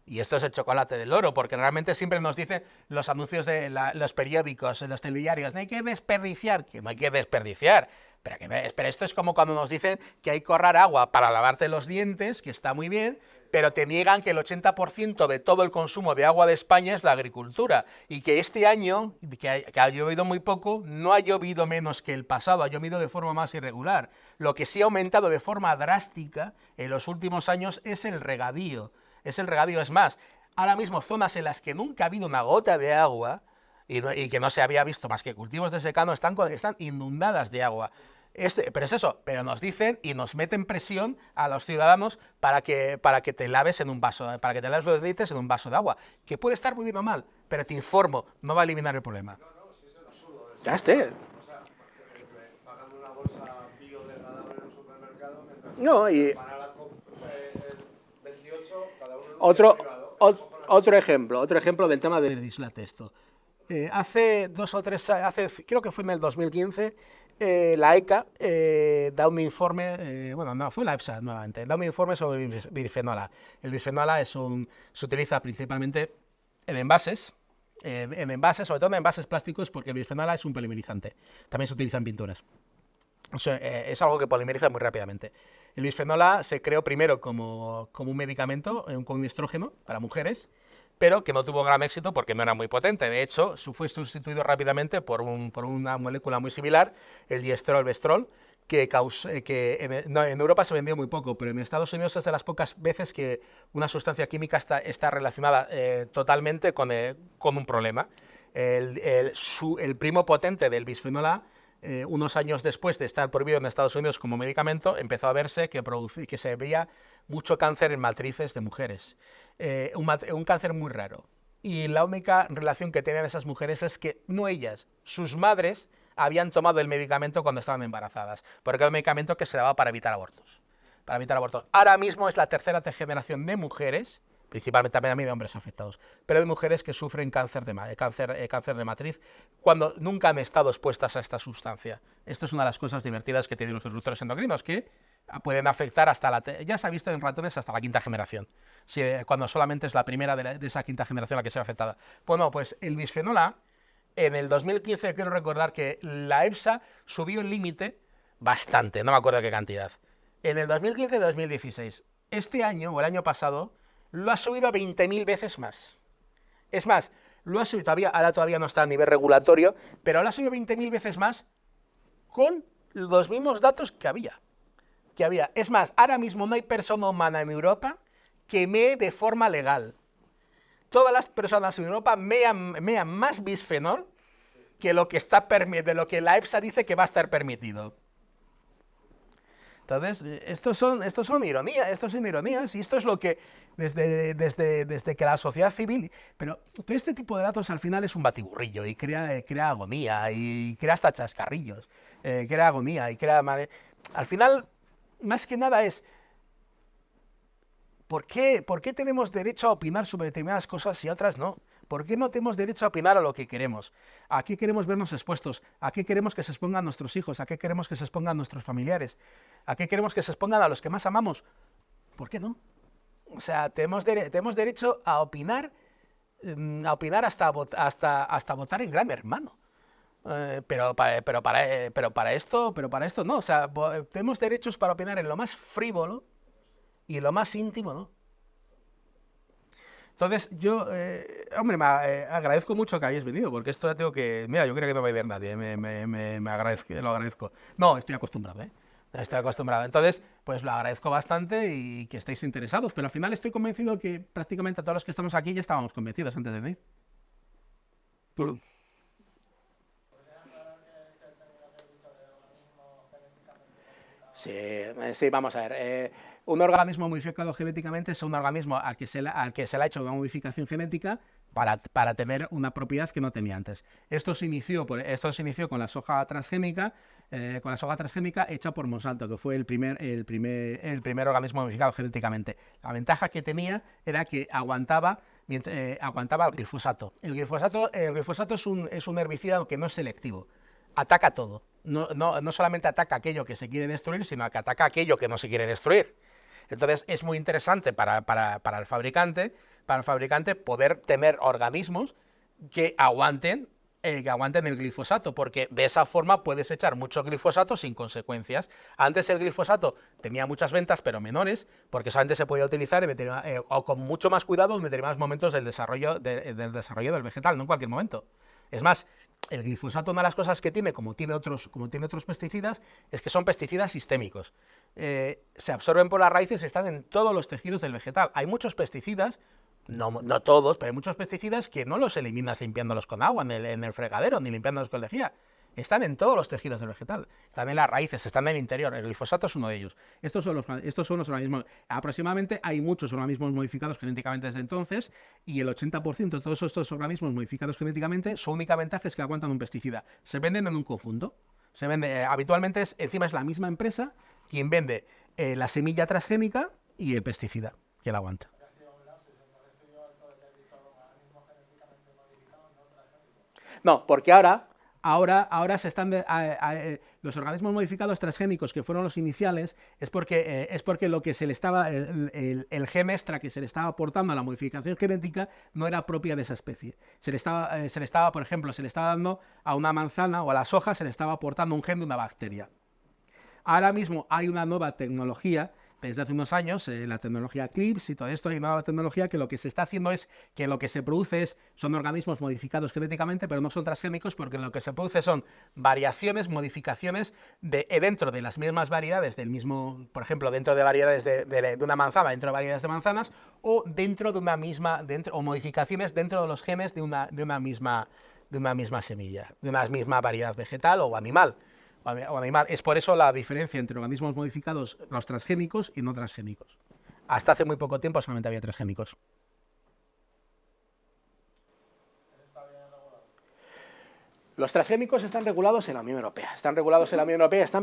Y esto es el chocolate del oro, porque realmente siempre nos dicen los anuncios de los periódicos, los telediarios, no hay que desperdiciar, que no hay que desperdiciar. Pero esto es como cuando nos dicen que hay que ahorrar agua para lavarte los dientes, que está muy bien, pero te niegan que el 80% de todo el consumo de agua de España es la agricultura, y que este año, que ha llovido muy poco, no ha llovido menos que el pasado, ha llovido de forma más irregular. Lo que sí ha aumentado de forma drástica en los últimos años es el regadío. Es más, ahora mismo zonas en las que nunca ha habido una gota de agua y que no se había visto más que cultivos de secano están inundadas de agua. Pero es eso, pero nos dicen y nos meten presión a los ciudadanos para que te laves en un vaso, para que te laves los dientes en un vaso de agua, que puede estar muy bien o mal, pero te informo, no va a eliminar el problema. No, no, sí es el absurdo. Ya esté. O sea, pagando una bolsa biodegradable en un supermercado, mientras No, y para la el 28, cada uno en un otro, privado. otro ejemplo del tema del dislatesto. Hace 2 o 3 años, creo que fue en el 2015, la ECA da un informe, bueno, no, fue la EFSA nuevamente, da un informe sobre el bisfenol A. El bisfenol A se utiliza principalmente en envases, sobre todo en envases plásticos, porque el bisfenol A es un polimerizante. También se utiliza en pinturas. O sea, es algo que polimeriza muy rápidamente. El bisfenol A se creó primero como un medicamento, con un estrógeno para mujeres, pero que no tuvo gran éxito porque no era muy potente. De hecho, fue sustituido rápidamente por una molécula muy similar, el diestrol-bestrol, que en Europa se vendió muy poco, pero en Estados Unidos es de las pocas veces que una sustancia química está relacionada totalmente con un problema. El primo potente del bisfenol A, unos años después de estar prohibido en Estados Unidos como medicamento, empezó a verse que se veía mucho cáncer en matrices de mujeres. Un cáncer muy raro. Y la única relación que tenían esas mujeres es que no ellas, sus madres habían tomado el medicamento cuando estaban embarazadas, porque era un medicamento que se daba para evitar abortos. Ahora mismo es la tercera generación de mujeres, principalmente también a mí de hombres afectados, pero de mujeres que sufren cáncer de matriz cuando nunca han estado expuestas a esta sustancia. Esto es una de las cosas divertidas que tienen los disruptores endocrinos, que pueden afectar ya se ha visto en ratones hasta la 5ª generación, cuando solamente es la primera de esa 5ª generación la que se ve afectada. Bueno, pues el bisfenol A, en el 2015 quiero recordar que la EFSA subió el límite bastante, no me acuerdo qué cantidad. En el 2015 y 2016. Este año, o el año pasado, lo ha subido a 20.000 veces más. Es más, lo ha subido ahora todavía no está a nivel regulatorio, pero lo ha subido 20.000 veces más con los mismos datos que había. Es más, ahora mismo no hay persona humana en Europa que mee de forma legal. Todas las personas en Europa mean más bisfenol que de lo que la EFSA dice que va a estar permitido. Entonces, estos son ironías, y esto es lo que desde que la sociedad civil, pero todo este tipo de datos al final es un batiburrillo y crea agonía y crea hasta chascarrillos, crea agonía y al final, más que nada es ¿por qué tenemos derecho a opinar sobre determinadas cosas y otras no? ¿Por qué no tenemos derecho a opinar a lo que queremos? ¿A qué queremos vernos expuestos? ¿A qué queremos que se expongan nuestros hijos? ¿A qué queremos que se expongan nuestros familiares? ¿A qué queremos que se expongan a los que más amamos? ¿Por qué no? O sea, tenemos derecho a opinar hasta votar en Gran Hermano. Pero para esto no. O sea, tenemos derechos para opinar en lo más frívolo y lo más íntimo, ¿no? Entonces, yo, hombre, agradezco mucho que hayáis venido, porque esto ya tengo que... Mira, yo creo que no va a ir nadie, lo agradezco. No, estoy acostumbrado, ¿eh? Estoy acostumbrado. Entonces, pues lo agradezco bastante y que estéis interesados, pero al final estoy convencido que prácticamente todos los que estamos aquí ya estábamos convencidos antes de venir. Sí, vamos a ver. Un organismo modificado genéticamente es un organismo al que se le ha hecho una modificación genética para tener una propiedad que no tenía antes. Esto se inició con la soja transgénica, hecha por Monsanto, que fue el primer organismo modificado genéticamente. La ventaja que tenía era que aguantaba el glifosato. El glifosato es un herbicida que no es selectivo. Ataca todo. No solamente ataca aquello que se quiere destruir, sino que ataca aquello que no se quiere destruir. Entonces es muy interesante para el fabricante para el fabricante poder tener organismos que aguanten el glifosato, porque de esa forma puedes echar mucho glifosato sin consecuencias. Antes el glifosato tenía muchas ventas, pero menores, porque solamente se podía utilizar o con mucho más cuidado en determinados momentos del desarrollo del vegetal, no en cualquier momento. Es más, el glifosato, una de las cosas que tiene, como tiene otros pesticidas, es que son pesticidas sistémicos. Se absorben por las raíces y están en todos los tejidos del vegetal. Hay muchos pesticidas, no todos, pero hay muchos pesticidas que no los eliminas limpiándolos con agua en el fregadero, ni limpiándolos con lejía. Están en todos los tejidos del vegetal, están en las raíces, están en el interior. El glifosato es uno de ellos. Estos son los organismos. Aproximadamente hay muchos organismos modificados genéticamente desde entonces, y el 80% de todos estos organismos modificados genéticamente son únicamente haces que aguantan un pesticida. Se venden en un conjunto. Habitualmente encima es la misma empresa quien vende la semilla transgénica y el pesticida que la aguanta. No, porque ahora se están los organismos modificados transgénicos, que fueron los iniciales, es porque lo que se le estaba el gen extra que se le estaba aportando a la modificación genética no era propia de esa especie. Por ejemplo, se le estaba dando a una manzana o a las hojas, se le estaba aportando un gen de una bacteria. Ahora mismo hay una nueva tecnología, desde hace unos años, la tecnología CRISPR y todo esto, hay una nueva tecnología que lo que se está haciendo es que lo que se produce son organismos modificados genéticamente, pero no son transgénicos, porque lo que se produce son variaciones, modificaciones dentro de las mismas variedades del mismo, por ejemplo, dentro de variedades de una manzana, dentro de variedades de manzanas, o dentro de una misma, o modificaciones dentro de los genes de una misma semilla, de una misma variedad vegetal o animal. Es por eso la diferencia entre organismos modificados, los transgénicos y no transgénicos. Hasta hace muy poco tiempo solamente había transgénicos. Los transgénicos están regulados en la Unión Europea. Están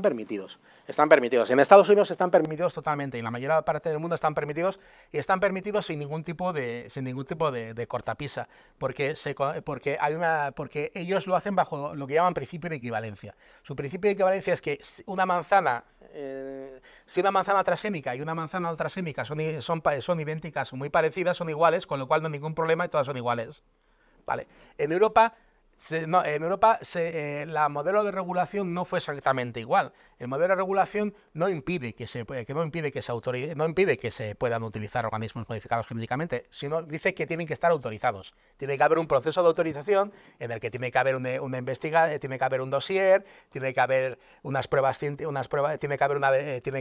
permitidos. En Estados Unidos están permitidos totalmente. En la mayor parte del mundo están permitidos, y están permitidos sin ningún tipo de cortapisa, porque ellos lo hacen bajo lo que llaman principio de equivalencia. Su principio de equivalencia es que si una manzana transgénica y una manzana no transgénica son idénticas, son muy parecidas, son iguales, con lo cual no hay ningún problema y todas son iguales. ¿Vale? En Europa la modelo de regulación no fue exactamente igual. El modelo de regulación no impide que se puedan utilizar organismos modificados genéticamente, sino dice que tienen que estar autorizados. Tiene que haber un proceso de autorización en el que tiene que haber una investigación, tiene que haber un dossier, tiene que haber tiene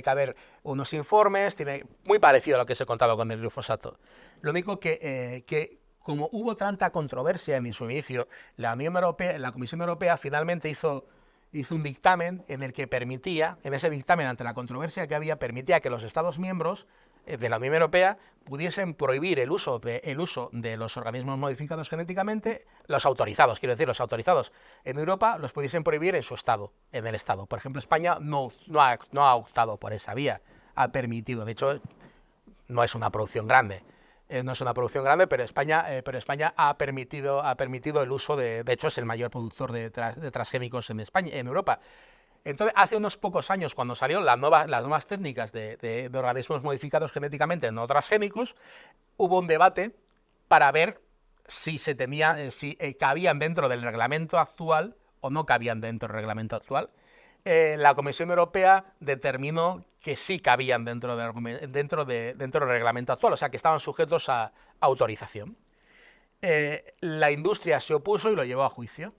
que haber unos informes, muy parecido a lo que se contaba con el glifosato. Lo único que como hubo tanta controversia en su inicio, la Comisión Europea finalmente hizo un dictamen en el que en ese dictamen, ante la controversia que había, permitía que los Estados miembros de la Unión Europea pudiesen prohibir el uso de los organismos modificados genéticamente, los autorizados en Europa, los pudiesen prohibir en el Estado. Por ejemplo, España no ha optado por esa vía, ha permitido, de hecho, no es una producción grande. Pero España ha permitido el uso de hecho es el mayor productor de transgénicos en Europa. Entonces, hace unos pocos años, cuando salieron las nuevas técnicas de organismos modificados genéticamente no transgénicos, hubo un debate para ver si cabían dentro del reglamento actual o no cabían dentro del reglamento actual. La Comisión Europea determinó que sí cabían dentro del reglamento actual, o sea que estaban sujetos a autorización. La industria se opuso y lo llevó a juicio,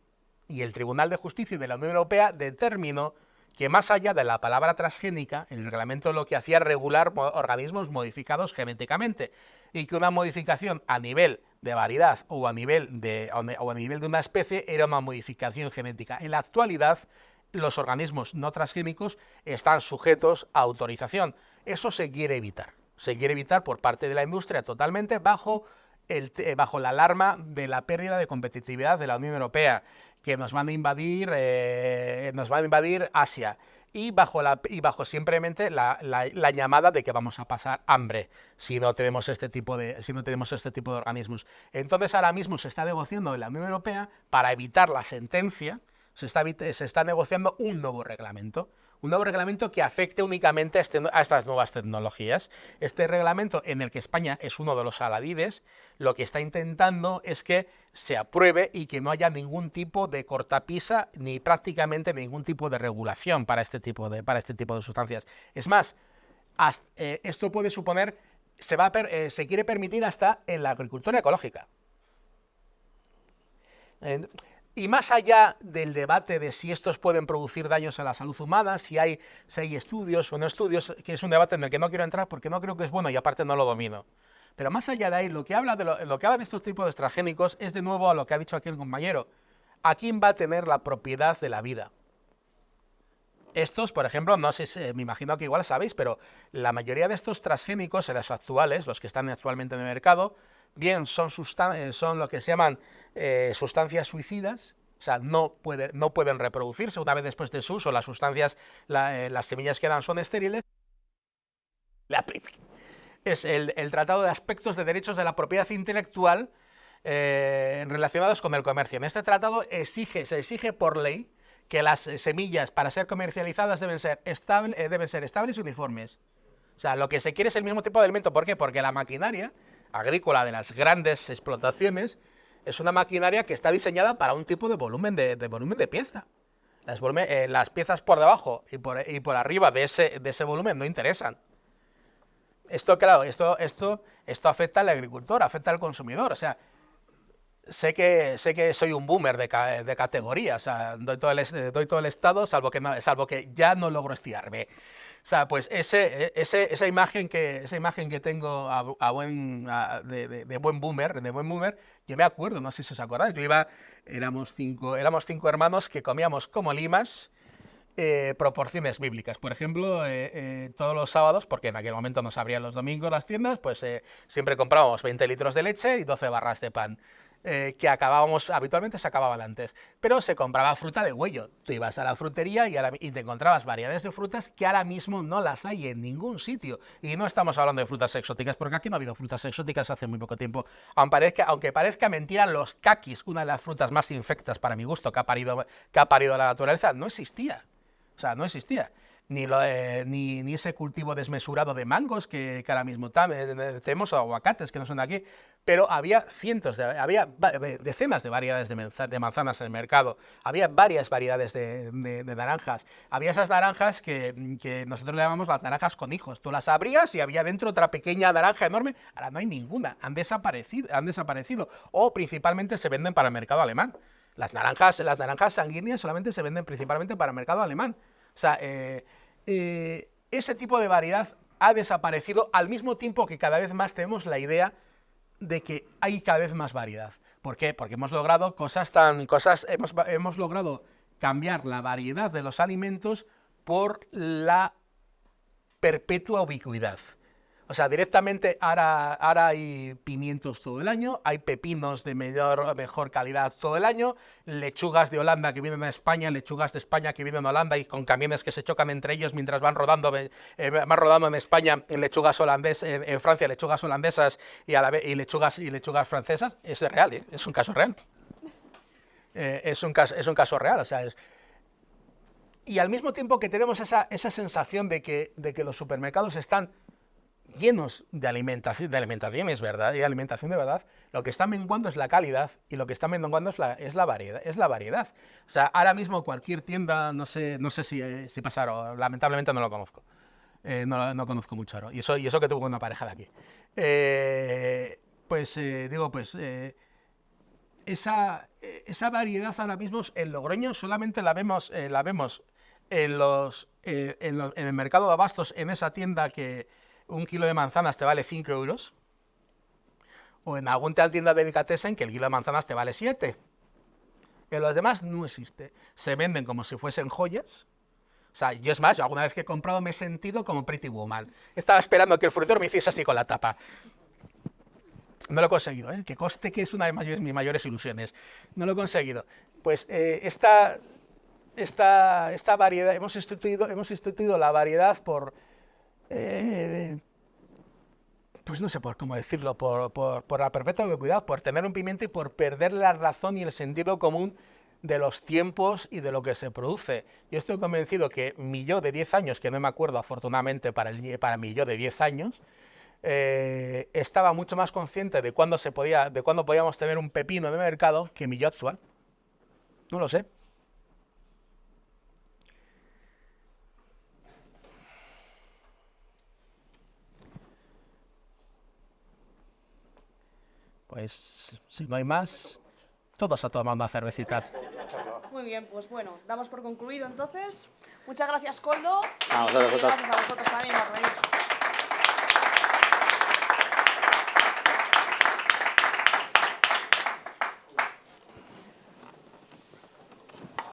y el Tribunal de Justicia de la Unión Europea determinó que más allá de la palabra transgénica, el reglamento lo que hacía era regular organismos modificados genéticamente, y que una modificación a nivel de variedad o a nivel de una especie era una modificación genética. En la actualidad, los organismos no transgénicos están sujetos a autorización. Eso se quiere evitar. Se quiere evitar por parte de la industria totalmente bajo la alarma de la pérdida de competitividad de la Unión Europea, que nos van a invadir Asia, y bajo simplemente la llamada de que vamos a pasar hambre si no tenemos este tipo de organismos. Entonces ahora mismo se está negociando en la Unión Europea para evitar la sentencia. Se está negociando un nuevo reglamento un nuevo reglamento que afecte únicamente a estas nuevas tecnologías. Este reglamento, en el que España es uno de los aladides, lo que está intentando es que se apruebe y que no haya ningún tipo de cortapisa ni prácticamente ningún tipo de regulación para este tipo de sustancias. Es más, esto puede suponer, se quiere permitir hasta en la agricultura ecológica. Y más allá del debate de si estos pueden producir daños a la salud humana, si hay estudios o no estudios, que es un debate en el que no quiero entrar porque no creo que es bueno y aparte no lo domino. Pero más allá de ahí, lo que habla de estos tipos de transgénicos es de nuevo a lo que ha dicho aquí el compañero. ¿A quién va a tener la propiedad de la vida? Estos, por ejemplo, no sé, me imagino que igual sabéis, pero la mayoría de estos transgénicos, los actuales, los que están actualmente en el mercado, bien son lo que se llaman sustancias suicidas, o sea, no pueden reproducirse una vez después de su uso, las semillas que dan son estériles. Es el Tratado de Aspectos de Derechos de la Propiedad Intelectual relacionados con el comercio. En este tratado se exige por ley que las semillas para ser comercializadas deben ser estables y uniformes. O sea, lo que se quiere es el mismo tipo de alimento. ¿Por qué? Porque la maquinaria agrícola de las grandes explotaciones es una maquinaria que está diseñada para un tipo de volumen de pieza. Las piezas por debajo y por arriba de ese volumen no interesan. Esto, claro, esto afecta al agricultor, afecta al consumidor. O sea, sé que soy un boomer de categoría, o sea, doy todo el estado, salvo que ya no logro estiarme. O sea, pues esa imagen que tengo de buen boomer, yo me acuerdo, no sé si os acordáis, éramos cinco hermanos que comíamos como limas, proporciones bíblicas. Por ejemplo, todos los sábados, porque en aquel momento no se abrían los domingos las tiendas, pues siempre comprábamos 20 litros de leche y 12 barras de pan. Que habitualmente se acababan antes, pero se compraba fruta de huello. Tú ibas a la frutería y te encontrabas variedades de frutas que ahora mismo no las hay en ningún sitio. Y no estamos hablando de frutas exóticas, porque aquí no ha habido frutas exóticas hace muy poco tiempo. Aunque parezca mentira, los caquis, una de las frutas más infectas para mi gusto que ha parido la naturaleza, no existía. O sea, no existía. Ni ese cultivo desmesurado de mangos que ahora mismo tenemos, o aguacates que no son de aquí, pero había decenas de variedades de manzanas en el mercado, había varias variedades de naranjas, había esas naranjas que nosotros le llamamos las naranjas con hijos. Tú las abrías y había dentro otra pequeña naranja enorme. Ahora no hay ninguna, han desaparecido, o principalmente se venden para el mercado alemán. Las naranjas sanguíneas solamente se venden principalmente para el mercado alemán. O sea, ese tipo de variedad ha desaparecido al mismo tiempo que cada vez más tenemos la idea de que hay cada vez más variedad. ¿Por qué? Porque hemos logrado hemos logrado cambiar la variedad de los alimentos por la perpetua ubicuidad. O sea, directamente ahora hay pimientos todo el año, hay pepinos de mejor calidad todo el año, lechugas de Holanda que vienen a España, lechugas de España que vienen a Holanda y con camiones que se chocan entre ellos mientras van rodando en España en lechugas en Francia lechugas holandesas y lechugas francesas. Es real, es un caso real. Es un caso real, o sea, y al mismo tiempo que tenemos esa sensación de que los supermercados están llenos de alimentación, es verdad, y alimentación de verdad, lo que está menguando es la calidad y lo que está menguando es la variedad. O sea, ahora mismo cualquier tienda, no sé si pasaron, lamentablemente no lo conozco. No conozco mucho Aro. Y eso que tuvo una pareja de aquí. Esa variedad ahora mismo en Logroño solamente la vemos en el mercado de abastos, en esa tienda que un kilo de manzanas te vale 5 euros, o en alguna tienda de delicatessen que el kilo de manzanas te vale 7. En los demás no existe. Se venden como si fuesen joyas. O sea, yo alguna vez que he comprado me he sentido como Pretty Woman. Estaba esperando que el frutero me hiciese así con la tapa. No lo he conseguido, que conste que es una de mis mayores ilusiones. No lo he conseguido. Pues esta variedad, hemos sustituido la variedad por... pues no sé por cómo decirlo, por la perpetua ubicuidad, por tener un pimiento y por perder la razón y el sentido común de los tiempos y de lo que se produce. Yo estoy convencido que mi yo de 10 años, que no me acuerdo afortunadamente para mi yo de 10 años, estaba mucho más consciente de cuándo podíamos tener un pepino en el mercado que mi yo actual. No lo sé. Pues si no hay más, todos a tomar una cervecita. Muy bien, pues bueno, damos por concluido entonces. Muchas gracias, Koldo. A vosotros. Gracias a vosotros también por venir.